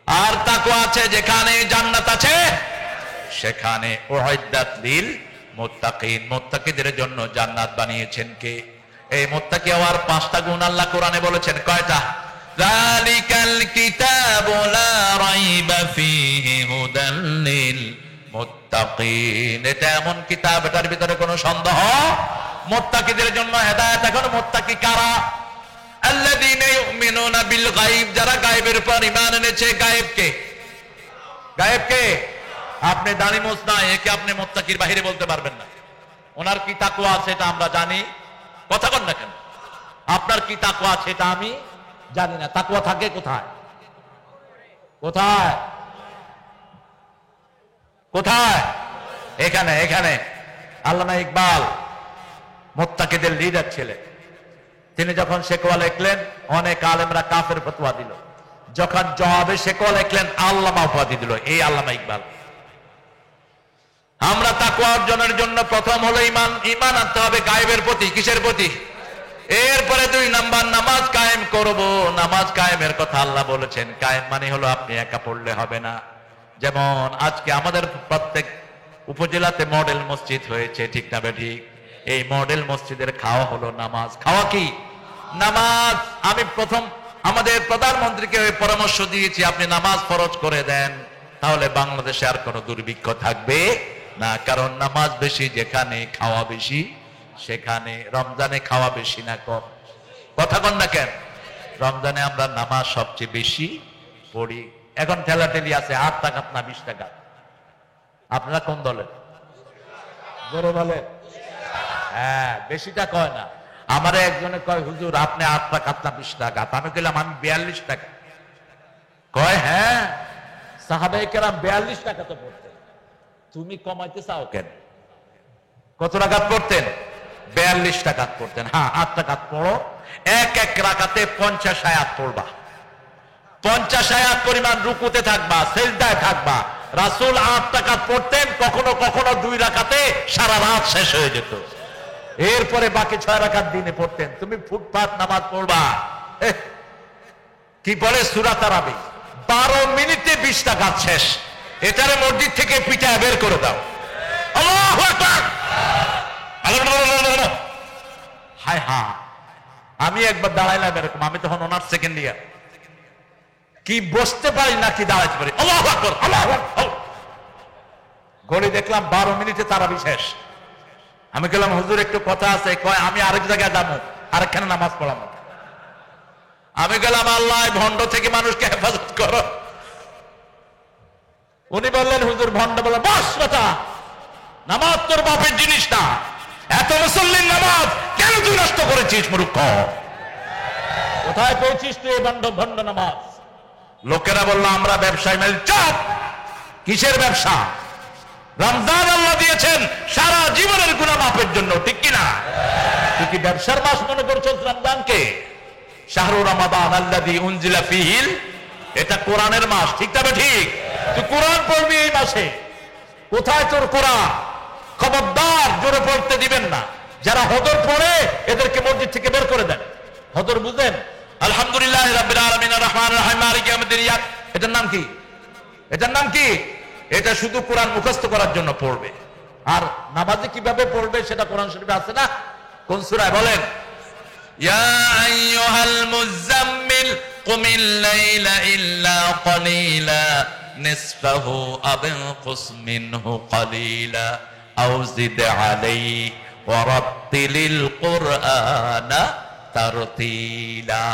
আর তাকওয়া আছে যেখানে জান্নাত আছে, সেখানে উইদ্দাত লিল মুত্তাকিন। মুত্তাকিদের জন্য জান্নাত বানিয়েছেন কে? এই মুত্তাকি হওয়ার 5টা গুণ আল্লাহ কোরআনে বলেছেন। কয়টা? যালিকাল কিতাবু লা রাইবা ফীহি হুদাল লিল মুত্তাকিন। এটা এমন কিতাব, এটার ভিতরে কোনো সন্দেহ। মুত্তাকিদের জন্য হেদায়েত। এখন মুত্তাকি কারা? আল্লাযীনা ইউমিনুনা বিল গায়ব, যারা গায়বের উপর ঈমান এনেছে। গায়বকে? গায়বকে? আপনি দাড়ি মোছ না, একে আপনি মুত্তাকির বাহিরে বলতে পারবেন না। ওনার কি তাকওয়া আছে এটা আমরা জানি, কথা বল না কেন? আপনার কি তাকওয়া আছে এটা আমি জানি না। তাকওয়া থাকে কোথায়? কোথায়? কোথায়? এখানে, এখানে। আল্লামা ইকবাল মুত্তাকিদের লিডার ছিলেন। তিনি যখন শেকওয়া লিখলেন, অনেক আলেমরা কাফের ফতোয়া দিল। যখন জবাবে শেকওয়া লিখলেন, আল্লামা উপাধি দিল, এই আল্লামা ইকবাল। আমরা তাকওয়া অর্জনের জন্য প্রথম হলো ঈমান। ঈমান আনতে হবে গায়েবের প্রতি। কিসের প্রতি? এরপরে 2 নাম্বার নামাজ কায়েম করব। নামাজ কায়েমের কথা আল্লাহ বলেছেন। কায়েম মানে হলো আপনি একা পড়লে হবে না। যেমন আজকে আমাদের প্রত্যেক উপজেলাতে মডেল মসজিদ হয়েছে, ঠিক না ঠিক? এই মডেল মসজিদের খাওয়া হলো নামাজ। খাওয়া কি? নামাজ। আমি প্রথম আমাদের প্রধানমন্ত্রীকে পরামর্শ দিয়েছি, আপনি নামাজ ফরজ করে দেন, তাহলে বাংলাদেশে আর কোনো দুর্ভিক্ষ থাকবে না। কারণ নামাজ বেশি যেখানে, খাওয়া বেশি সেখানে। রমজানে খাওয়া বেশি না কম? কথা বল না কেন? রমজানে আমরা নামাজ সবচেয়ে বেশি পড়ি। এখন ঠেলাঠেলি আছে, 8 টাকা না 20 টাকা। আপনারা কোন দলের? জোরে বলে। হ্যাঁ, বেশিটা কয় না। আমারে একজনে কয়, হুজুর আপনি 8 টাকা না 20 টাকা। আমি কইলাম আমি 42 টাকা। কয় হ্যাঁ, সাহাবায়ে কেরাম 42 টাকা তো পড়তেন, তুমি কমাইতে চাও কেন? কত রাকাত পড়তেন? 42 টাকা পড়তেন। হ্যাঁ, 8 টাকা পড়ো, এক এক রাকাতে 50 আয়াত পড়বা। 50 আয়াত পরিমাণ রুকুতে থাকবা, সিজদায় থাকবা। রাসূল 8 টাকা পড়তেন, কখনো কখনো 2 রাকাতে সারা রাত শেষ হয়ে যেত। এরপরে বাকি 6 রাকাত দিনে পড়তেন। তুমি ফুটপাত নামাজ পড়বা, কি বলে সূরা তারাবি, 12 মিনিটে 20 টাকা শেষ। এটারে মসজিদ থেকে পিটায় বের করে দাও। আল্লাহু আকবার। হায় হ্যাঁ, আমি একবার দাঁড়াইলাম এরকম, আমি তখন অনার্স সেকেন্ড ইয়ার, কি বসতে পারি না কি দাঁড়াইতে পারি। আল্লাহু আকবার, আল্লাহু আকবার। ঘড়ি দেখলাম 12 মিনিটে তারাবি শেষ। আমি বললাম হুজুর একটু কথা আছে। কয় আমি আরেক জায়গায় যাবো, আরেকখানে নামাজ পড়াবো। আমি গেলাম, আল্লাহ ভণ্ড থেকে মানুষকে হেফাজত করো। উনি বললেন হুজুর ভণ্ড। বলে বস কথা, নামাজ তোর বাপের জিনিস না। এত মুসল্লির নামাজ কেন তুই নষ্ট করেছিস মূর্খ? কোথায় পেয়েছিস তুই ভণ্ড ভণ্ড নামাজ? লোকেরা বললো আমরা ব্যবসায় মেল। চুপ! কিসের ব্যবসা? রমজান আল্লাহ দিয়েছেন সারা জীবনের গুনাহ মাফের জন্য, ঠিক কিনা? তুই কি ব্যবসার মাস মনে করছিস রমজানকে? শাহরু রমাদান আল্লাযী উনজিলা ফীহিল, এটা কোরআনের মাস, ঠিক তবে ঠিক? তুই কোরআন পড়বি এই মাসে। কোথায় তোর কোরআন? খবরদার জোরে পড়তে দিবেন না। যারা হদর পড়ে এদেরকে মসজিদ থেকে বের করে দেন। হদর বুঝেন? আলহামদুলিল্লাহ রাব্বিল আলামিন আর রহমানির রহিম মালিকি ইয়াউমিদ্দিন। এটার নাম কি? এটার নাম কি? এটা শুধু কোরআন মুখস্থ করার জন্য পড়বে। আর নামাজে কিভাবে পড়বে সেটা কোরআন শরীফে আছে না? কোন সূরায় বলেন? ইয়া আইয়ুহাল মুযাম্মিল কুমিল লাইলা ইল্লা ক্বালিলা নিসফাহু আও ইনকুস মিনহু ক্বালিলা আও জিদ আলাইহি ওয়া রাত্তিলিল কুরআনা তারতিলা।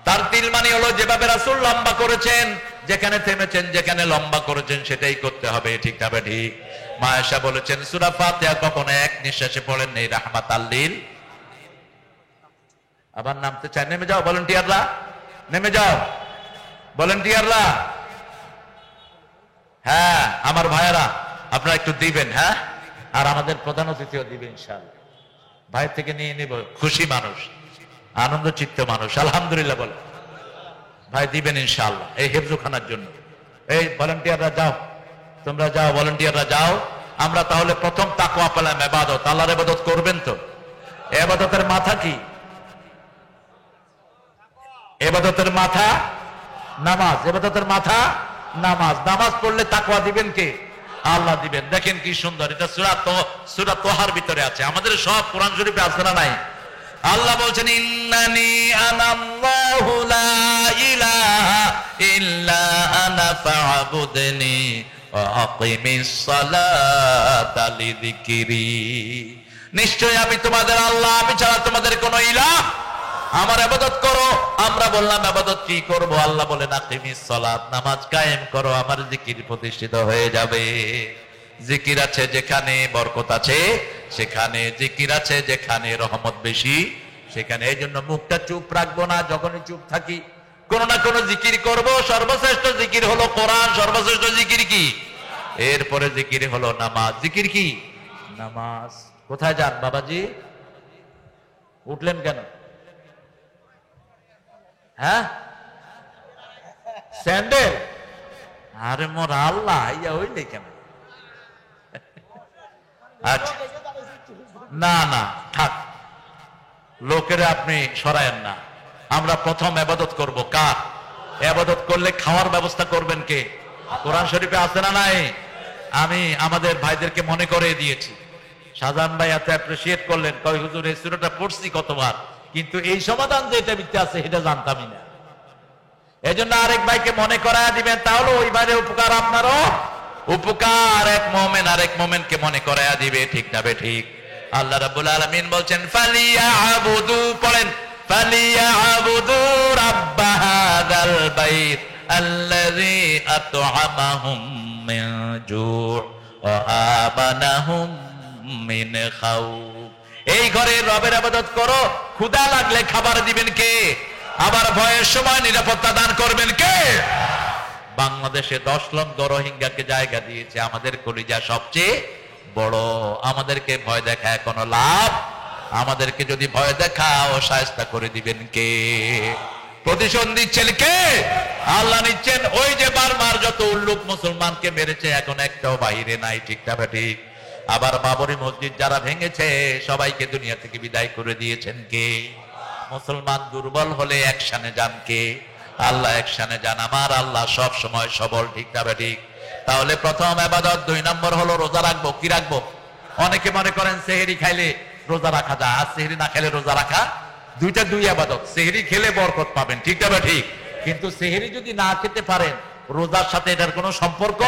তারতিল মানে হলো যেভাবে রাসূল লম্বা করেছেন, যেখানে থেমেছেন, যেখানে লম্বা করেছেন সেটাই করতে হবে, ঠিক না ঠিক? মা আয়েশা বলেছেন সূরা ফাতিহা কখনো এক নিঃশ্বাসে পড়েন নেই, রাহমাতাল লিল। আবার নামতে চাই, নেমে যাও ভলান্টিয়াররা, নেমে যাও ভলান্টিয়াররা। হ্যাঁ আমার ভাইয়েরা, আপনারা একটু দিবেন। হ্যাঁ, আর আমাদের প্রধান অতিথিও দিবেন ইনশাআল্লাহ। ভাই থেকে নিয়ে নিব, খুশি মানুষ, আনন্দ চিত্ত মানুষ, আলহামদুলিল্লাহ বলে ভাই দিবেন ইনশাআল্লাহ এই হেফজখানার জন্য। এই ভলান্টিয়াররা যাও, তোমরা যাও, ভলান্টিয়াররা যাও। আমরা তাহলে প্রথম তাকওয়া পেলাম ইবাদত। আল্লাহর ইবাদত করবেন তো? ইবাদতের মাথা কি? ইবাদতের মাথা নামাজ। ইবাদতের মাথা নামাজ। নামাজ পড়লে তাকওয়া দিবেন কে? আল্লাহ দিবেন। দেখেন কি সুন্দর, এটা সূরা তোহার ভিতরে আছে। আমাদের সব কোরআন শরীফে আছে না নাই? আল্লাহ বলছেন ইন্নানি আনাল্লাহু লা ইলাহা ইল্লা আনা ফা'বুদনি ওয়া আকিমিস সালাতা লিযিকরি। নিশ্চয় আমি তোমাদের আল্লাহ, আমি ছাড়া তোমাদের কোনো ইলাহ, আমার ইবাদত করো। আমরা বললাম ইবাদত কি করব? আল্লাহ বলেন আকিমিস সালাত, নামাজ কায়েম করো, আমার জিকির প্রতিষ্ঠিত হয়ে যাবে। জিকির আছে যেখানে বরকত আছে সেখানে, জিকির আছে যেখানে রহমত বেশি সেখানে। এই জন্য মুখটা চুপ রাখবো না, যখনই চুপ থাকি কোন না কোন জিকির করব। সর্বশ্রেষ্ঠ জিকির হলো কোরআন, সর্বশ্রেষ্ঠ জিকির কি? এরপরে জিকির হলো নামাজ। জিকির কি? নামাজ। কোথায় যান বাবাজি? উঠলেন কেন? হ্যাঁ, স্যান্ডেল? আরে মোর আল্লাহ, ইয়া হইলে কেন? আচ্ছা, না না থাক, লোকের আপনি সরায়েন না। আমরা প্রথম ইবাদত করব কার? ইবাদত করলে খাওয়ার ব্যবস্থা করবেন কে? কোরআন শরীফে আছে না নাই? আমি আমাদের ভাইদেরকে মনে করে দিয়েছি। শাহজাহান ভাই এত অ্যাপ্রিসিয়েট করলেন, কয় হুজুর এই সূরাটা পড়ছি কতবার, কিন্তু এই সমাধান যে এটা ভিত্তি আছে এটা জানতামই না। এজন্য আরেক ভাইকে মনে করায় দিবেন, তাহলে ওই ভাইয়ের উপকার আপনারও উপকার। এক মুমিন আরেক মুমিনকে মনে করায় দিবে, ঠিক না বে ঠিক? আল্লাহ রাব্বুল আলামিন বলছেন ফালিয়াবুদু, পড়েন ফালিয়াবুদু রাব্ব হাযাল বাইত আল্লাযী আত'আমাহুম মিন জু' ওয়া আমানাহুম মিন খাউফ। এই ঘরের রবের ইবাদত করো, ক্ষুধা লাগলে খাবার দিবেন কে? আবার ভয়ের সময় নিরাপত্তা দান করবেন কে? বাংলাদেশে 10 লক্ষ রোহিঙ্গাকে জায়গা দিয়েছে আমাদের কলিজা সবচেয়ে বড়। আমাদেরকে ভয় দেখায় কোনো লাভ? আমাদেরকে যদি ভয় দেখাও শায়েস্তা করে দিবেন কে? প্রতিশোধ দিচ্ছেন কে? আল্লাহ নিচ্ছেন। ওই যে বারবার যত উল্লুক মুসলমানকে মেরেছে, এখন একটাও বাহিরে নাই, ঠিক না ঠিক? আবার বাবরি মসজিদ যারা ভেঙেছে সবাইকে দুনিয়া থেকে বিদায় করে দিয়েছেন কে? মুসলমান দুর্বল হলে অ্যাকশনে যান কে? আল্লাহ অ্যাকশনে যান। আমার আল্লাহ সব সময় সবল, ঠিক না ঠিক? তাহলে প্রথম ইবাদত। 2 নম্বর হলো রোজা রাখবো। কি রাখবো? অনেকে মনে করেন সেহরি খাইলে রোজা রাখা যায়, আর সেহরি না খেলে রোজা রাখা, দুইটা দুই ইবাদত। সেহরি খেলে বরকত পাবেন, ঠিক না ঠিক? কিন্তু সেহরি যদি না খেতে পারেন, রোজার সাথে এটার কোনো সম্পর্ক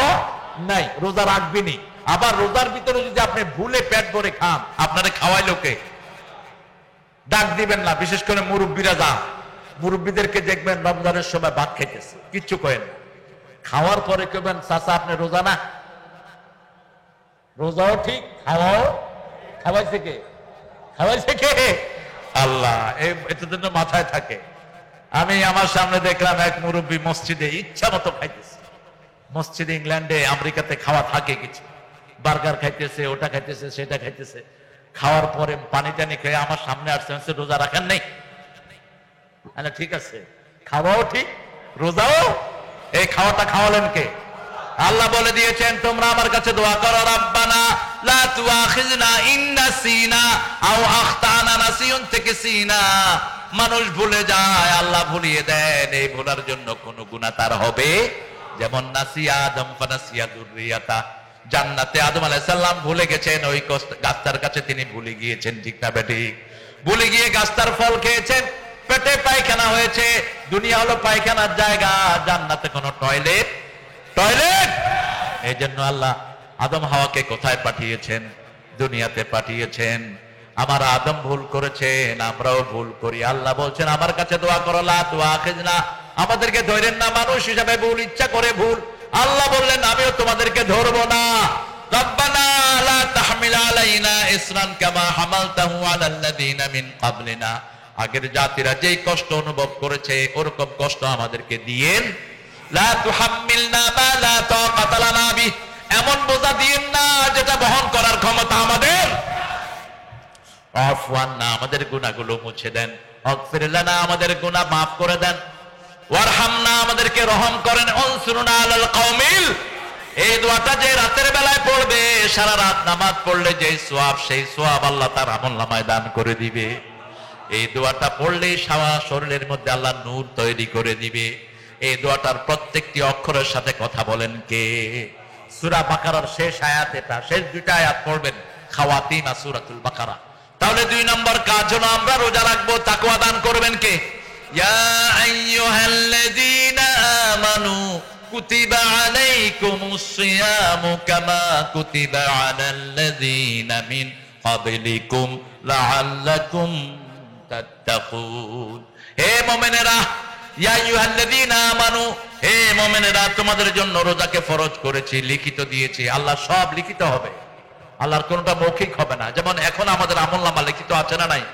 নাই, রোজা রাখবেনই। আবার রোজার ভিতরে যদি আপনি ভুলে পেট ভরে খান, আপনারে খাওয়াই লোকে ডাক দিবেন না। বিশেষ করে মুরব্বীরা যান, মুরব্বীদেরকে দেখবেন রমজানের সময় ভাত খাইতেছে, কিচ্ছু করেন না। খাওয়ার পরে কেবেন চাচা আপনি রোজা না? রোজাও ঠিক, খাওয়াও। খাওয়াইছে কে? খাওয়াইছে কে? আল্লাহ। এটার জন্য মাথায় থাকে। আমি আমার সামনে দেখলাম এক মুরব্বী মসজিদে ইচ্ছা মতো খাইতেছে। মসজিদে ইংল্যান্ডে আমেরিকাতে খাওয়া থাকে কিছু, বার্গার খাইতেছে, ওটা খাইতেছে, সেটা খাইতেছে। খাওয়ার পরে পানি টানি খেয়ে আমার সামনে আসছে, রোজা রাখেন নাই? ঠিক আছে, খাওয়াও ঠিক, রোজাও। এই খাওয়াটা খাওয়ালেন কে? আল্লাহ বলে দিয়েছেন তোমরা আমার কাছে দোয়া করো, রাব্বানা লা তুআখিযনা ইন নাসিনা আও আখতানা। নাসিয়ন থেকে সিনা, মানুষ ভুলে যায়, আল্লাহ ভুলিয়ে দেন। এই ভুলার জন্য কোন গুনাহ তার হবে? যেমন নাসিয়া আদম ফানাসিয়া যুররিয়াতা, জান্নাতে আদম আলাইহিস সালাম ভুলে গেছেন, ওই গাছটার কাছে তিনি ভুলে গিয়েছেন, ঠিক না বেঠিক? ভুলে গিয়ে গাছটার ফল খেয়েছেন, পেটে পায়খানা হয়েছে। দুনিয়া হলো পায়খানার জায়গা, জান্নাতে কোনো টয়লেট। এই জন্য আল্লাহ আদম হাওয়াকে কোথায় পাঠিয়েছেন? দুনিয়াতে পাঠিয়েছেন। আমার আদম ভুল করেছেন, আমরাও ভুল করি। আল্লাহ বলছেন আমার কাছে দোয়া করো, লা তুআখিযনা, আমাদেরকে ধরেন না, মানুষ হিসাবে ভুল, ইচ্ছা করে ভুল। আল্লাহ বললেন আমিও তোমাদেরকে ধরবো না। রব্বানা লা তাহমিল আলাইনা ইসরান কামা হামালতাহু আলাল্লাযিনা মিন ক্বাবলিনা, আগের জাতিরা যেই কষ্ট অনুভব করেছে ওরকম কষ্ট আমাদেরকে দিয়েন। লা তুহাম্মিলনা মা লা তাকাতা লানা বিহি, এমন বোঝা দিয়েন না যেটা বহন করার ক্ষমতা আমাদের। আফওয়ান না, আমাদের গুনাহগুলো মুছে দেন। আগফির লানা, আমাদের গুনাহ মাফ করে দেন। ওয়ারহামনা, আমাদেরকে রহম করেন। উনসুরনা আলাল কওমিল, এই দোয়াটা যে রাতের বেলায় পড়বে, সারা রাত নামাজ পড়লে যে সওয়াব, সেই সওয়াব আল্লাহ তার আমলনামায় দান করে দিবে। এই দোয়াটা পড়লেই সারা শরীরের মধ্যে আল্লাহ নূর তৈরি করে দিবে। এই দোয়াটার প্রত্যেকটি অক্ষরের সাথে কথা বলেন কে? সূরা বাকারার শেষ আয়াত, এটা শেষ 2টা আয়াত পড়বেন, খাওয়াতিমা সূরাতুল বাকারা। তাহলে 2 নম্বর কাজ হলো আমরা রোজা রাখবো। তাকওয়া দান করবেন কে? ইয়া আইয়ুহাল্লাযীনা আমানু কুতিবা আলাইকুমুস সিয়ামু কামা কুতিবা আলাল্লাযীনা মিন ক্বাবলিকুম লাআল্লাকুম তাত্তাকুন। হে মুমিনেরা, ইয়া আইয়ুহাল্লাযীনা আমানু, হে মুমিনেরা, তোমাদের জন্য রোজাকে ফরজ করেছি, লিখিত দিয়েছি। আল্লাহ সব লিখিত হবে, আল্লাহর কোনটা মৌখিক হবে না। যেমন এখন আমাদের আমলনামা লিখিত আছে না নাই?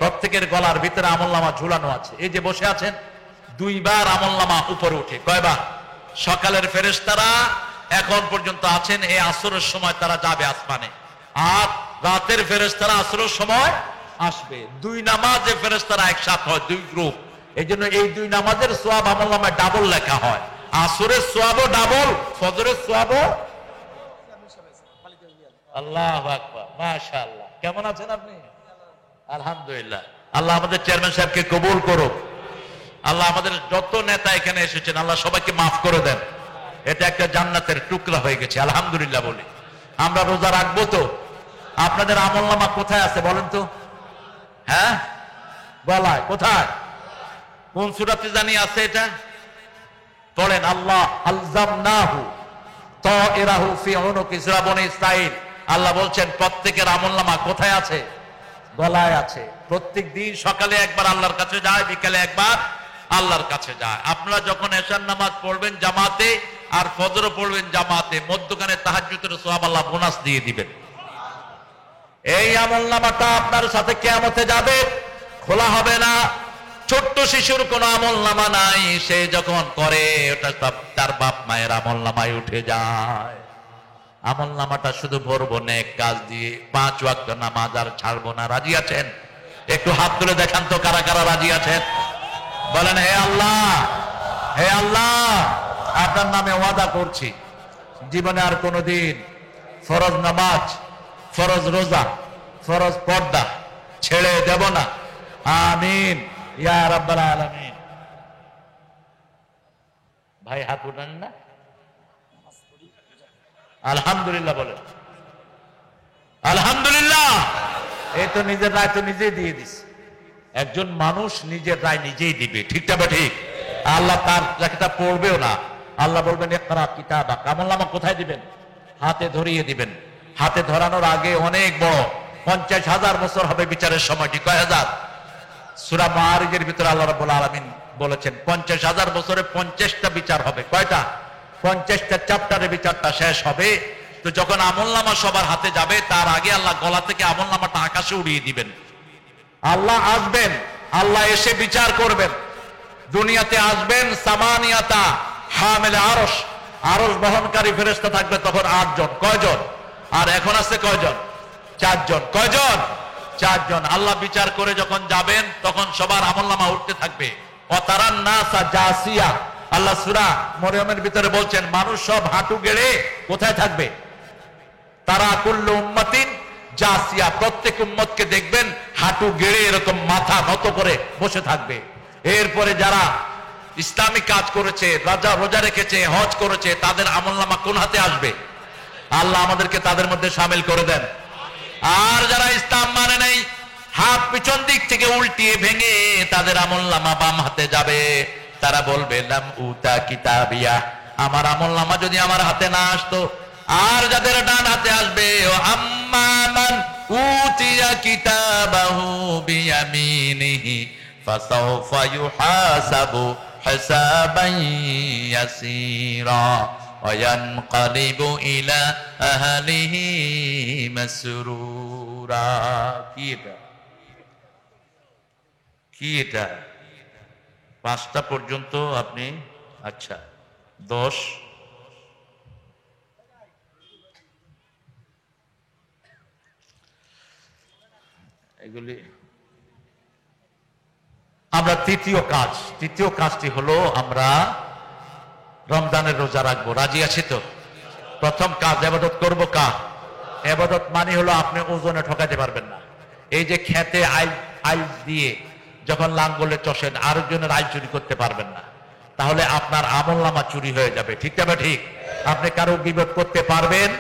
প্রত্যেকের গলার ভিতরে আমলনামা ঝুলানো আছে। এই যে বসে আছেন, 2 বার আমলনামা উপরে উঠে। কয়বার? সকালের ফেরেশতারা এখন পর্যন্ত আছেন, এই আসরের সময় তারা যাবে আসমানে, আর রাতের ফেরেশতারা আসরের সময় আসবে। 2 নামাজে ফেরেশতারা একসাথে হয়, 2 গ্রুপ। এই জন্য এই 2 নামাজের সোয়াব আমলনামায় ডাবল লেখা হয়। আসরের সোয়াবও ডাবল, ফজরের সোয়াবও। আল্লাহু আকবার, মাশাআল্লাহ। কেমন আছেন আপনি? আলহামদুলিল্লাহ। আল্লাহ আমাদের চেয়ারম্যান সাহেবকে কবুল করুক। আল্লাহ আমাদের যত নেতা এখানে এসেছেন, আল্লাহ সবাইকে মাফ করে দেন। এটা একটা জান্নাতের টুকরা হয়ে গেছে, আলহামদুলিল্লাহ বলি। আমরা রোজা রাখবো তো? আপনাদের আমলনামা কোথায় আছে বলেন তো? হ্যাঁ, গলায়। কোথায়? কোন সূরাতে জানি আছে এটা? পড়েন। আল্লাহ আলজামনাহু তায়রাহু ফি উনুকি, সূরা বনী ইসরাঈল। আল্লাহ বলছেন প্রত্যেকের আমলনামা কোথায় আছে? গলায় আছে। প্রত্যেক দিন সকালে একবার আল্লাহর কাছে যায়, বিকালে একবার আল্লাহর কাছে যায়। আপনারা যখন এশার নামাজ পড়বেন জামাতে, আর ফজর পড়বেন জামাতে, মধ্যখানে তাহাজ্জুদের সওয়াব আল্লাহ বোনাস দিয়ে দিবেন। এই আমলনামাটা আপনার সাথে কিয়ামতে যাবে, খোলা হবে না। ছোট্ট শিশুর কোনো আমলনামা নাই, সে যখন করে ওটা তার বাপ মায়ের আমলনামায় উঠে যায়। আমলনামাটা শুধু ভরবো নেক কাজ দিয়ে, 5 ওয়াক্ত নামাজ আর ছাড়বো না। রাজি আছেন? একটু হাত তুলে দেখান তো কারা কারা রাজি আছেন। বলেন, হে আল্লাহ, হে আল্লাহ, আপনার নামে ওয়াদা করছি জীবনে আর কোনোদিন ফরজ নামাজ, ফরজ রোজা, ফরজ পর্দা ছেড়ে দেব না। আমিন ইয়া রাব্বাল আলামিন। ভাই হাত উঠান না? আলহামদুলিল্লাহ বলেন। আলহামদুলিল্লাহ। এই তো নিজের রায় তো নিজেই দিয়ে দিস। একজন মানুষ নিজের রায় নিজেই দিবে, ঠিকটা বা ঠিক? আল্লাহ তার লেখাটা পড়বেও না। আল্লাহ বলবেন ইকরা কিতাবাক। আমলনামা কোথায় দিবেন? হাতে ধরিয়ে দিবেন। হাতে ধরানোর আগে অনেক বড় 50,000 বছর হবে বিচারের সময়টি। কয় হাজার? সূরা মাআরিজের ভিতরে আল্লাহ রাব্বুল আলামিন বলেছেন 50,000 বছরে 50টা বিচার হবে। কয়টা? 50টা চ্যাপ্টারে বিচারটা শেষ হবে। তো যখন আমলনামা সবার হাতে যাবে, তার আগে আল্লাহ গলা থেকে আমলনামাটা আকাশে উড়িয়ে দিবেন। আল্লাহ আসবেন, আল্লাহ এসে বিচার করবেন। দুনিয়াতে আসবেন সামানিয়াতা হামিলে আরশ, আরশ বহনকারী ফেরেশতা থাকবে তখন 8 জন। কয়জন? আর এখন আছে কয়জন? 4 জন। কয়জন? 4 জন। আল্লাহ বিচার করে যখন যাবেন, তখন সবার আমলনামা উঠতে থাকবে। ওয়াতারান নাসা জাসিয়া, আল্লাহ সূরা মরিয়মের ভিতরে বলছেন মানুষ সব হাঁটু গেড়ে কোথায় থাকবে? তারা কুল্লু উম্মাতিন জাসিয়া, প্রত্যেক উম্মতকে দেখবেন হাঁটু গেড়ে এরকম মাথা নত করে বসে থাকবে। এরপরে যারা ইসলামিক কাজ করেছে, রোজা রেখেছে, হজ করেছে, তাদের আমলনামা কোন হাতে আসবে? আল্লাহ আমাদেরকে তাদের মধ্যে শামিল করে দেন। আর যারা ইসলাম মানে নাই, হাত পিছন দিক থেকে উল্টিয়ে ভেঙে তাদের আমলনামা বাম হাতে যাবে। তারা বলবে লাম উতা কিতাবিয়া, আমার আমলনামা যদি আমার হাতে না আসতো। আর যাদের ডান হাতে আসবে, ও আম্মা মান উতিয়া কিতাবাহু বিয়ামিনিহি ফাসাউফা ইউহাসাবু হিসাবান ইয়াসীরা ওয়া ইয়ানকালিবু ইলা আহলিহি মাসরুরা। কি এটা? কি এটা? 5টা পর্যন্ত আপনি, আচ্ছা 10, এগুলি আমরা তৃতীয় কাজটি হলো আমরা রমজানের রোজা রাখবো। রাজি আছি তো? প্রথম কাজ, ইবাদত করবো কার? ইবাদত মানে হলো আপনি ওজনে ঠকাতে পারবেন না। এই যে খেতে আইল দিয়ে যখন লাঙ্গলে চষেন, আরেকজনের আইল চুরি করতে পারবেন না, তাহলে আপনার আমলনামা চুরি হয়ে যাবে। ঠিক না ঠিক? আপনি কারো গীবত করতে পারবেন,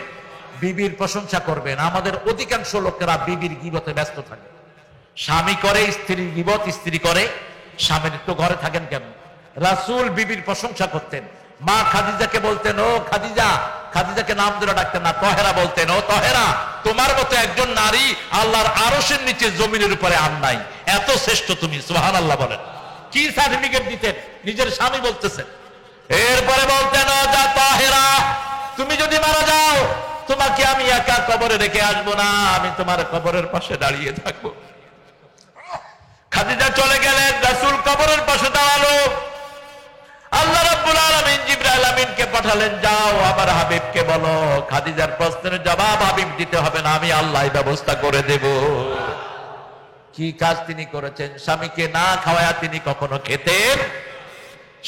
বিবির প্রশংসা করবেন। আমাদের অধিকাংশ লোকেরা বিবির গীবতে ব্যস্ত থাকে। স্বামী করে স্ত্রীর গীবত, স্ত্রী করে স্বামীর। তো ঘরে থাকেন কেন? রাসূল বিবির প্রশংসা করতেন। মা খাদিজাকে বলতেন ও খাদিজা, খাদিজাকে নাম ধরে ডাকতেন না, তহেরা বলতেন ও তহেরা, তোমার মতো একজন নারী আল্লাহর আরশের নিচে জমিনের উপরে আর নাই, এত শ্রেষ্ঠ তুমি। সুবহানাল্লাহ বলেন। কি সার্টিফিকেট দিতেন? নিজের স্বামী বলতেছেন। এরপরে বলতেন যা তাহেরা, তুমি যদি মারা যাও তোমাকে আমি একা কবরে রেখে আসবো না, আমি তোমার কবরের পাশে দাঁড়িয়ে থাকবো। খাদিজা চলে গেলেন, রাসূল কবরের পাশে দাঁড়ালো। আল্লাহ রাব্বুল আলামিন জিবরাইল আমিনকে পাঠালেন, যাও আমার হাবিবকে বলো খাদিজার প্রশ্নের জবাব হাবিব দিতে হবে না, আমি আল্লাহ ব্যবস্থা করে দেব। কি কাজ তিনি করেছেন? স্বামীকে না খাওয়ায়া তিনি কখনো খেতেন?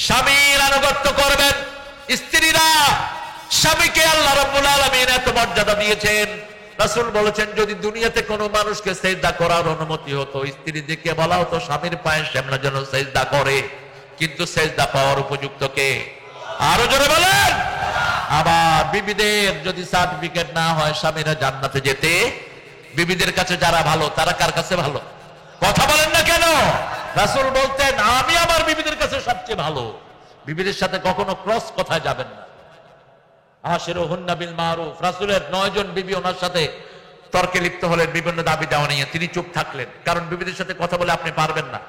স্বামীর আনুগত্য করবেন। স্ত্রীরা স্বামীকে আল্লাহ রাব্বুল আলামিন এত মর্যাদা দিয়েছেন। রাসূল বলেছেন যদি দুনিয়াতে কোনো মানুষকে সিজদা করার অনুমতি হতো, স্ত্রীদেরকে বলা হতো স্বামীর পায়ের সামনে যেন সিজদা করে, কিন্তু সিজদা পাওয়ার উপযুক্ত কে? আরো জোরে বলেন। আবার বিবিদের যদি সার্টিফিকেট না হয় স্বামীরা জান্নাতে যেতে, বিবিদের কাছে যারা ভালো তারা কার কাছে ভালো? কথা বলেন না কেন? রাসূল বলতেন আমি আমার বিবিদের কাছে সবচেয়ে ভালো। বিবিদের সাথে কখনো ক্রস কথায় যাবেন না। আশিরুহুন্না বিল মারুফ। রাসূলের 9 জন বিবি ওনার সাথে তর্কে লিপ্ত হলেন বিভিন্ন দাবি দেওয়া নিয়ে, তিনি চুপ থাকলেন, কারণ বিবিদের সাথে কথা বলে আপনি পারবেন না।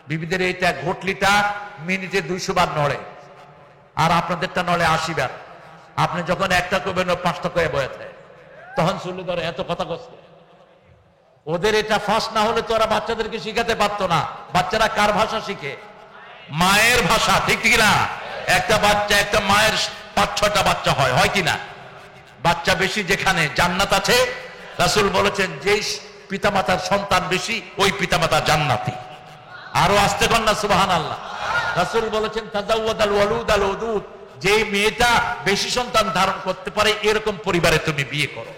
বিবিদের এইটা ঘটলিটা মিনিটে 200 বার নড়ে, আর আপনাদেরটা নড়ে 80 বার। আপনি যখন একটা করবেন 5টা করে বয়েছে, তখন চুলি ধরে এত কথা কচ্ছে। ওদের এটা ফাঁস না হলে তো ওরা বাচ্চাদেরকে শিখাতে পারতো না। বাচ্চারা কার ভাষা শিখে? মায়ের ভাষা, ঠিক ঠিক না? একটা বাচ্চা, একটা মায়ের 5-6টা বাচ্চা হয়, হয় কিনা? বাচ্চা বেশি যেখানে জান্নাত আছে। রাসূল বলেছেন যেই পিতামাতার সন্তান বেশি ওই পিতামাতা জান্নাতি। আরো আস্তে কন্যা সুবহানাল্লাহ। রাসূল বলেছেন তাজাওয়াদাল ওয়ালুদ আল ওদুদ, যে মেয়েটা বেশি সন্তান ধারণ করতে পারে এরকম পরিবারে তুমি বিয়ে করো।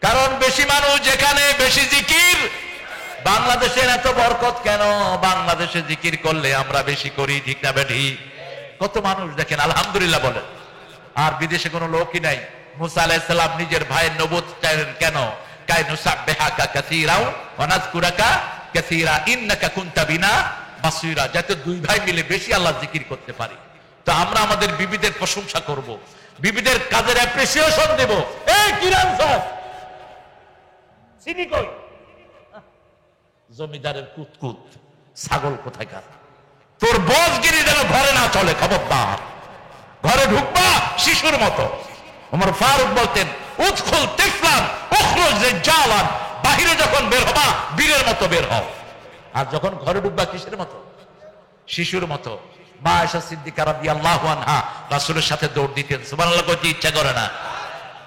কারণ বেশি মানুষ যেখানে বেশি জিকির। বাংলাদেশের এত বরকত কেন? বাংলাদেশে জিকির করলে আমরা বেশি করি, ঠিক না বেঠি? কত মানুষ দেখেন আলহামদুলিল্লাহ বলেন। আর বিদেশে কোনো লোকই নাই। মুসা আলাইহিস সালাম নিজের ভাইয়ের নবুয়ত চাইলেন কেন? কাই নুসাব্বিহাকা কাসীরা ওয়া নাযকুরাকা কাসীরা ইন্নাকা কুনতা বিনা বাসীরা, যাতে দুই ভাই মিলে বেশি আল্লাহ জিকির করতে পারি। তো আমরা আমাদের বিবিদের প্রশংসা করব, বিবিদের কাজের অ্যাপ্রিসিয়েশন দেব। এই কিরাম স্যার চিনি কই? জমিদারের কুতকুত ছাগল কোথাকার, তোর বসগিরি যেন ঘরে না চলে, খবরদার। ঘরে ঢুকবা শিশুর মতো। ওমর ফারুক বলতেন উদখুল তিফলান উখরুজ রিজালান, বাহিরে যখন বের হবা বীরের মতো বের হও, আর যখন ঘরে ঢুকবা কিসের মতো? শিশুর মতো। মা আয়েশা সিদ্দিকা রাদিয়াল্লাহু আনহা রাসূলের সাথে দৌড় দিতেন, সুবহানাল্লাহ কইতে ইচ্ছা করে না।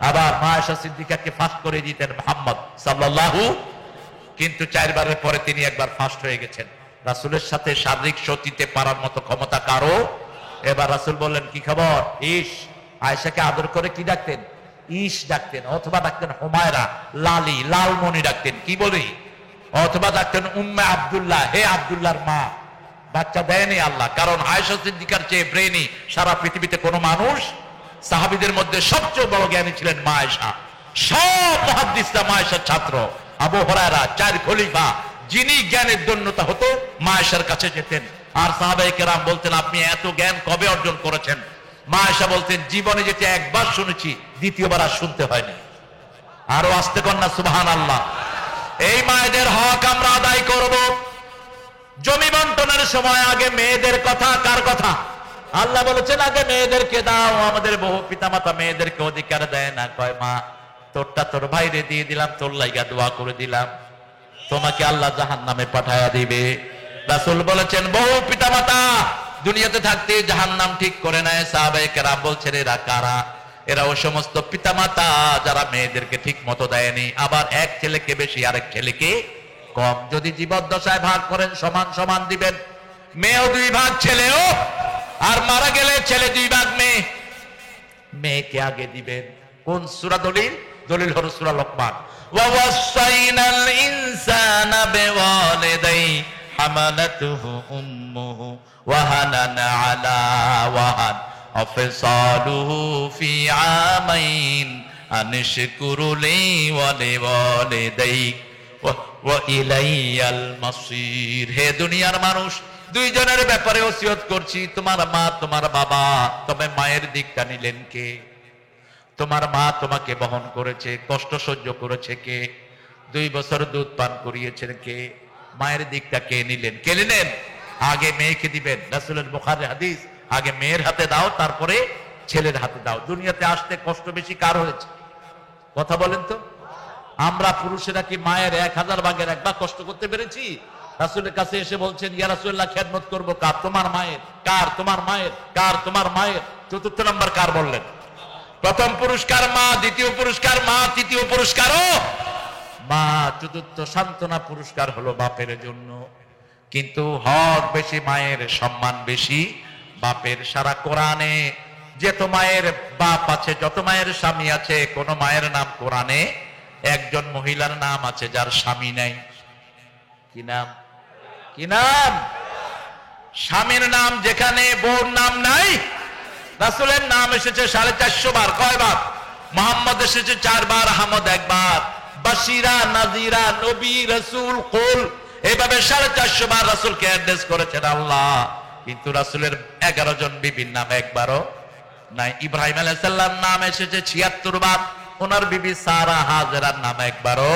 আবার মা আয়েশা সিদ্দিকাকে ফাঁস করে দিতেন মুহাম্মদ সাল্লাল্লাহু। কিন্তু 4 বারের পরে তিনি একবার ফাঁস হয়ে গেছেন। রাসূলের সাথে শারীরিক সতীতে পারার মতো ক্ষমতা কারো? এবার রাসূল বললেন কি খবর? ইস। আয়েশাকে আদর করে কি ডাকতেন? ইস ডাকতেন, অথবা ডাকতেন হুমায়রা, লালি, লালমণি ডাকতেন, কি বলি? অথবা ডাকতেন উম্মে আব্দুল্লাহ, হে আব্দুল্লাহর মা। বাচ্চা দেয়নি আল্লাহ, কারণ আয়েশা সিদ্দিকার চেয়ে ব্রেইনি সারা পৃথিবীতে কোনো মানুষ। সাহাবীদের মধ্যে সবচেয়ে বড় জ্ঞানী ছিলেন মা আয়েশা। সব মুহাদ্দিসরা মা আয়েশার ছাত্র। আবু হুরায়রা, 4 খলিফা, যিনি জ্ঞানের দন্যতা হতো মা আয়েশার কাছে যেতেন। আর সাহাবায়ে কেরাম বলতেন আপনি এত জ্ঞান কবে অর্জন করেছেন? মা আয়েশা বলতেন জীবনে যেটা একবার শুনেছি দ্বিতীয়বার আর শুনতে হয়নি। আরো আস্তে কন্যা সুবহানাল্লাহ। এই মায়েদের হক আমরা আদায় করব। জমি বন্টনের সময় আগে মেয়েদের কথা, কার কথা? আল্লাহ বলেছেন আগে মেয়েদেরকে দাও। আমাদের বহু পিতামাতা মেয়েদেরকে অধিকার দেয় না, কয় মা তোরটা তোর ভাইরে দিয়ে দিলাম, তোর লাইগা দোয়া করে দিলাম, তোমাকে আল্লাহ জাহান্নামে পাঠায়া দিবে। রাসূল বলেছেন বহু পিতামাতা দুনিয়াতে থাকতে জাহান্নাম ঠিক করে নেয়। সাহাবায়ে কেরাম বলছেন এরা কারা? এরা ওই সমস্ত পিতামাতা যারা মেয়েদেরকে ঠিক মতো দেয়নি। আবার এক ছেলেকে বেশি আরেক ছেলেকে কম। যদি জীবদ্দশায় ভাগ করেন সমান সমান দিবেন। মেয়েও 2 ভাগ, ছেলেও। আর মারা গেলে ছেলে 2 ভাগ, মেয়ে। মেয়েকে আগে দিবেন। কোন সূরা দলিল? দলিল হলো সূরা লোকমান। ওয়া ওয়াসাইনাল ইনসানা বিওয়ালিদাইহি হামালাতুহু উম্মুহু ওয়াহানান আলা ওয়াহান আফসালুহু ফি আমাইন আনশকুরু লি ওয়া লিওয়ালিদাইক ওয়া ইলাইয়াল মাসির। হে দুনিয়ার মানুষ, 2 জনের ব্যাপারে ওসিয়ত করছি, তোমার মা তোমার বাবা। তবে মায়ের দিকটা নিলেন কে? তোমার মা তোমাকে বহন করেছে, কষ্ট সহ্য করেছে কে? 2 বছর দুধ পান করিয়েছেন কে? মায়ের দিকটা কে নিলেন? কে নিলেন? আগে মেয়েকে দিবেন। রাসূলের বুখারী হাদিস, আগে মেয়ের হাতে দাও, তারপরে ছেলের হাতে দাও। দুনিয়াতে আসতে কষ্ট বেশি কার হয়েছে? কথা বলেন তো। আমরা পুরুষেরা কি মায়ের 1000 ভাগের 1 ভাগ কষ্ট করতে পেরেছি? রাসূলের কাছে এসে বলছেন, ইয়া রাসূলুল্লাহ, খেদমত করবো কার? তোমার মায়ের। কার? তোমার মায়ের। কার? তোমার মায়ের। চতুর্থ নাম্বার কার বললেন? প্রথম পুরস্কার মা, দ্বিতীয় পুরস্কার মা, তৃতীয় পুরস্কারও মা, চতুর্থ সান্ত্বনা পুরস্কার হলো বাপের জন্য। কিন্তু হক বেশি মায়ের, সম্মান বেশি বাপের। সারা কোরআনে যত মায়ের বাপ আছে, যত মায়ের স্বামী আছে, কোন মায়ের নাম কোরআনে একজন মহিলার নাম আছে যার স্বামী নাই। কি নাম? কি নাম? স্বামীর নাম যেখানে, বউর নাম নাই। রাসূলের নাম এসেছে 450 বার। কয় বার? মুহাম্মদ এসেছে 4 বার, আহমদ 1 বার। বাশিরা, নাজিরা, নবী, রাসূল, কুল, এইভাবে 450 বার রাসূলকে অ্যাড্রেস করেছেন আল্লাহ। কিন্তু রাসূলের 11 জন বিবির নাম একবারও নাই। ইব্রাহিম আলাইহিস সালাম নাম এসেছে 76 বার, ওনার বিবি সারা হাজেরার নাম একবারও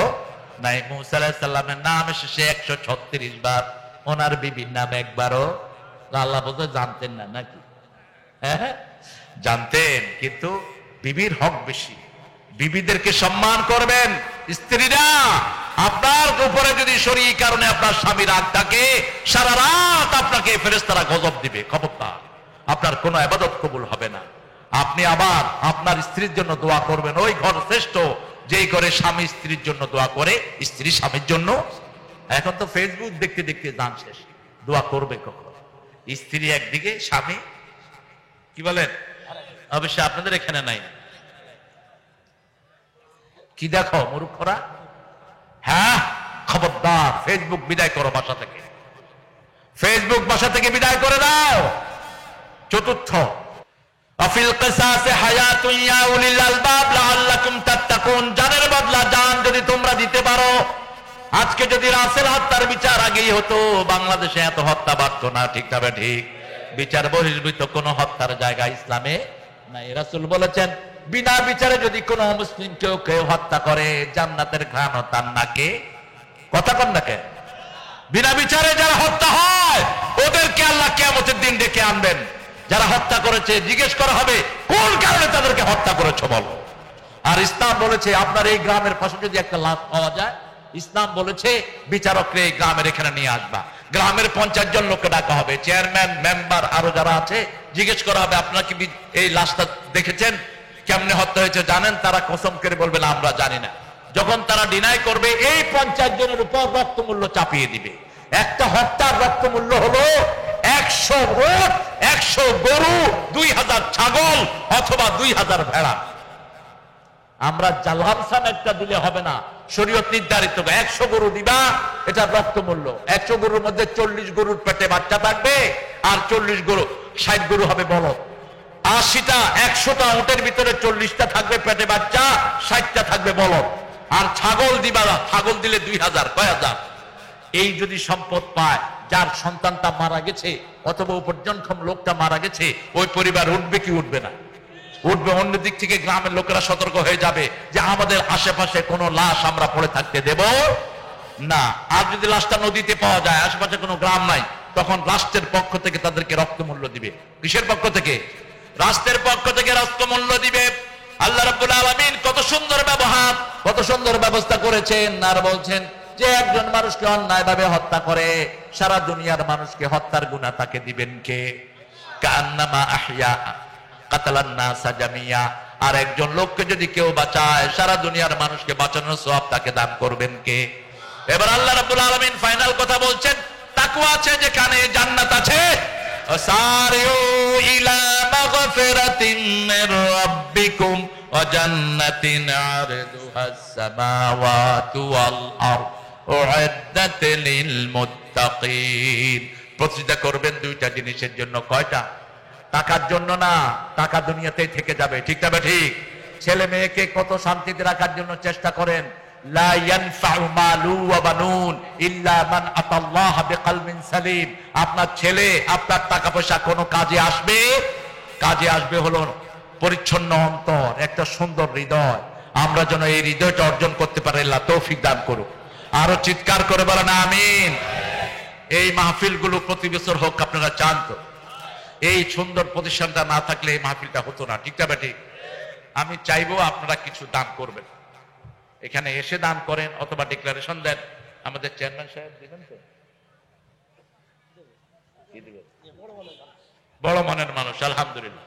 নাই। মুসা আলাইহিস সালামের নাম এসেছে 136 বার, ওনার বিবির নাম একবারও। আল্লাহ বলতে জানতেন না নাকি? হ্যাঁ জানতেন, কিন্তু বিবির হক বেশি। বিবিদেরকে সম্মান করবেন। স্ত্রীরা, আপনার উপরে যদি শরীর কারণে আপনার স্বামী রাগ থাকে, সারা রাত আপনাকে ফেরেশতারা গজব দিবে। খবরদার, আপনার কোনো ইবাদত কবুল হবে না। আপনি আবার আপনার স্ত্রীর জন্য দোয়া করবেন। ওই ঘর শ্রেষ্ঠ যেই ঘরে স্বামী স্ত্রীর জন্য দোয়া করে, স্ত্রী স্বামীর জন্য। এখন তো ফেসবুক দেখতে দেখতে জান শেষ। দোয়া করবে কখন? স্ত্রী একদিকে, স্বামী কি বলেন? অবশ্যই আপনাদের এখানে নাই। কি দেখো মূর্খরা? হ্যাঁ, খবরদার, ফেসবুক বিদায় করো বাসা থেকে। ফেসবুক বাসা থেকে বিদায় করে দাও। চতুর্থ, আফিল কিসাসে হায়াতুন ইয়া উলিল আলবাব লাআল্লাকুম তাত্তাকুন। জানের বদলা জান যদি তোমরা দিতে পারো। আজকে যদি রাসেল হত্যার বিচার আগেই হতো, বাংলাদেশে এত হত্যা বাড়তো না। ঠিক তবে ঠিক, বিচার বহির্ভূত কোন হত্যার জায়গা ইসলামে নাই। রাসূল বলেছেন, বিনা বিচারে যদি কোন মুসলিম কেউ হত্যা করে, জান্নাতের ঘ্রাণ তার নাকে। কথা কন নাকে? বিনা বিচারে যারা হত্যা হয়, ওদেরকে আল্লাহ কিয়ামতের দিন ডেকে আনবেন। যারা হত্যা করেছে জিজ্ঞেস করা হবে, কোন কারণে তাদেরকে হত্যা করেছো বলো। আর ইসলাম বলেছে, আপনার এই গ্রামের পাশে যদি একটা লাশ পাওয়া যায়, ইসলাম বলেছে বিচারকরে এই গ্রামের এখানে নিয়ে আসবা। গ্রামের 50 জন লোককে ডাকা হবে, চেয়ারম্যান, মেম্বার, আরো যারা আছে, জিজ্ঞেস করা হবে, আপনারা কি এই লাশটা দেখেছেন? কেমনে হত্যা হয়েছে জানেন? তারা কসম করে বলবে না, আমরা জানি না। যখন তারা ডিনাই করবে, এই 50 জনের উপর রক্তমূল্য চাপিয়ে দিবে। একটা হত্যার রক্তমূল্য হলো 100 উট, 100 গরু, 2000 ছাগল অথবা 2000 ভেড়া। আমরা জালহামসান একটা দিলে হবে না, শরীয়ত নির্ধারিত 100 গরু দিবা, এটা রক্তমূল্য। 100 গরুর মধ্যে 40 গরুর পেটে বাচ্চা থাকবে, আর 40 গরু, 60 গরু হবে বলদ। 80টা, 100টা উটের ভিতরে 40টা থাকবে পেটে বাচ্চা, 60টা থাকবে বলদ। আর ছাগল দিবা, ছাগল দিলে 2000, কয় হাজার। এই যদি সম্পদ পায়, যার সন্তানটা মারা গেছে অথবা উপার্জনক্ষম লোকটা মারা গেছে, ওই পরিবার উঠবে কি উঠবে না? উঠবে। অন্য দিক থেকে গ্রামের লোকেরা সতর্ক হয়ে যাবে যে আমাদের আশেপাশে কোনো লাশ আমরা পড়ে থাকতে দেব না। আর যদি লাশটা নদীতে পাওয়া যায়, আশেপাশে কোনো গ্রাম নাই, তখন রাষ্ট্রের পক্ষ থেকে তাদেরকে রক্তমূল্য দিবে। কিসের পক্ষ থেকে? রাষ্ট্রের পক্ষ থেকে রক্তমূল্য দিবে। আল্লাহ রাব্বুল আলামিন কত সুন্দর ব্যবহার, কত সুন্দর ব্যবস্থা করেছেন। আর বলছেন যে একজন মানুষকে অন্যায়ভাবে হত্যা করে, সারা দুনিয়ার মানুষকে হত্যার গুনাহ তাকে দিবেন কে? কান্নামা আহইয়া কাতালান নাসা জামিয়া। আর একজন লোককে যদি কেউ বাঁচায়, সারা দুনিয়ার মানুষকে বাঁচানোর সওয়াব তাকে দান করবেন কে? এবার আল্লাহ রাব্বুল আলামিন ফাইনাল কথা বলছেন, তাকওয়া আছে যেখানে জান্নাত আছে। সারিউ ইলা মাগফিরাতিন মির রাব্বিকুম ওয়া জান্নাতিন আরদুহাস সামাওয়াতু ওয়াল আরদ উইদ্দাত লিল মুত্তাকিন। প্রতিষ্ঠা করবেন দুইটা জিনিসের জন্য। কয়টা? টাকার জন্য না, টাকা দুনিয়াতেই থেকে যাবে। ঠিক তবে ঠিক। ছেলে মেয়েকে কত শান্তিতে রাখার জন্য চেষ্টা করেন। লা ইয়ানফাউ মালু ওয়া বানুন ইল্লা মান আতাল্লাহ বিকলবিন সালিম। আপনার ছেলে, আপনার টাকা পয়সা কোনো কাজে আসবে? কাজে আসবে হলো পরিচ্ছন্ন অন্তর, একটা সুন্দর হৃদয়। আমরা যেন এই হৃদয়টা অর্জন করতে পারি, আল্লাহ তৌফিক দান করুক। আরো চিৎকার করে বলেন আমিন। এই মাহফিলগুলো প্রতি বছর হোক, আপনারা চান তো? এই সুন্দর প্রতিষ্ঠানটা না থাকলে এই মাহফিলটা হতো না, ঠিক না বেটি? আমি চাইবো আপনারা কিছু দান করবেন, এখানে এসে দান করেন অথবা ডিক্লারেশন দেন। আমাদের চেয়ারম্যান সাহেব দিবেন তো? বড় মনের মানুষ, আলহামদুলিল্লাহ।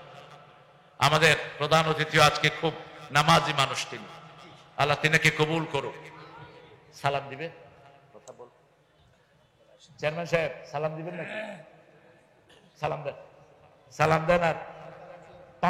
আমাদের প্রধান অতিথি আজকে খুব নামাজি মানুষ, তিনি, আল্লাহ তিনাকে কবুল করুক। সালাম দিবে, কথা বল। চেয়ারম্যান সাহেব সালাম দিবেন নাকি? সালাম দেন, সালাম দেন। আর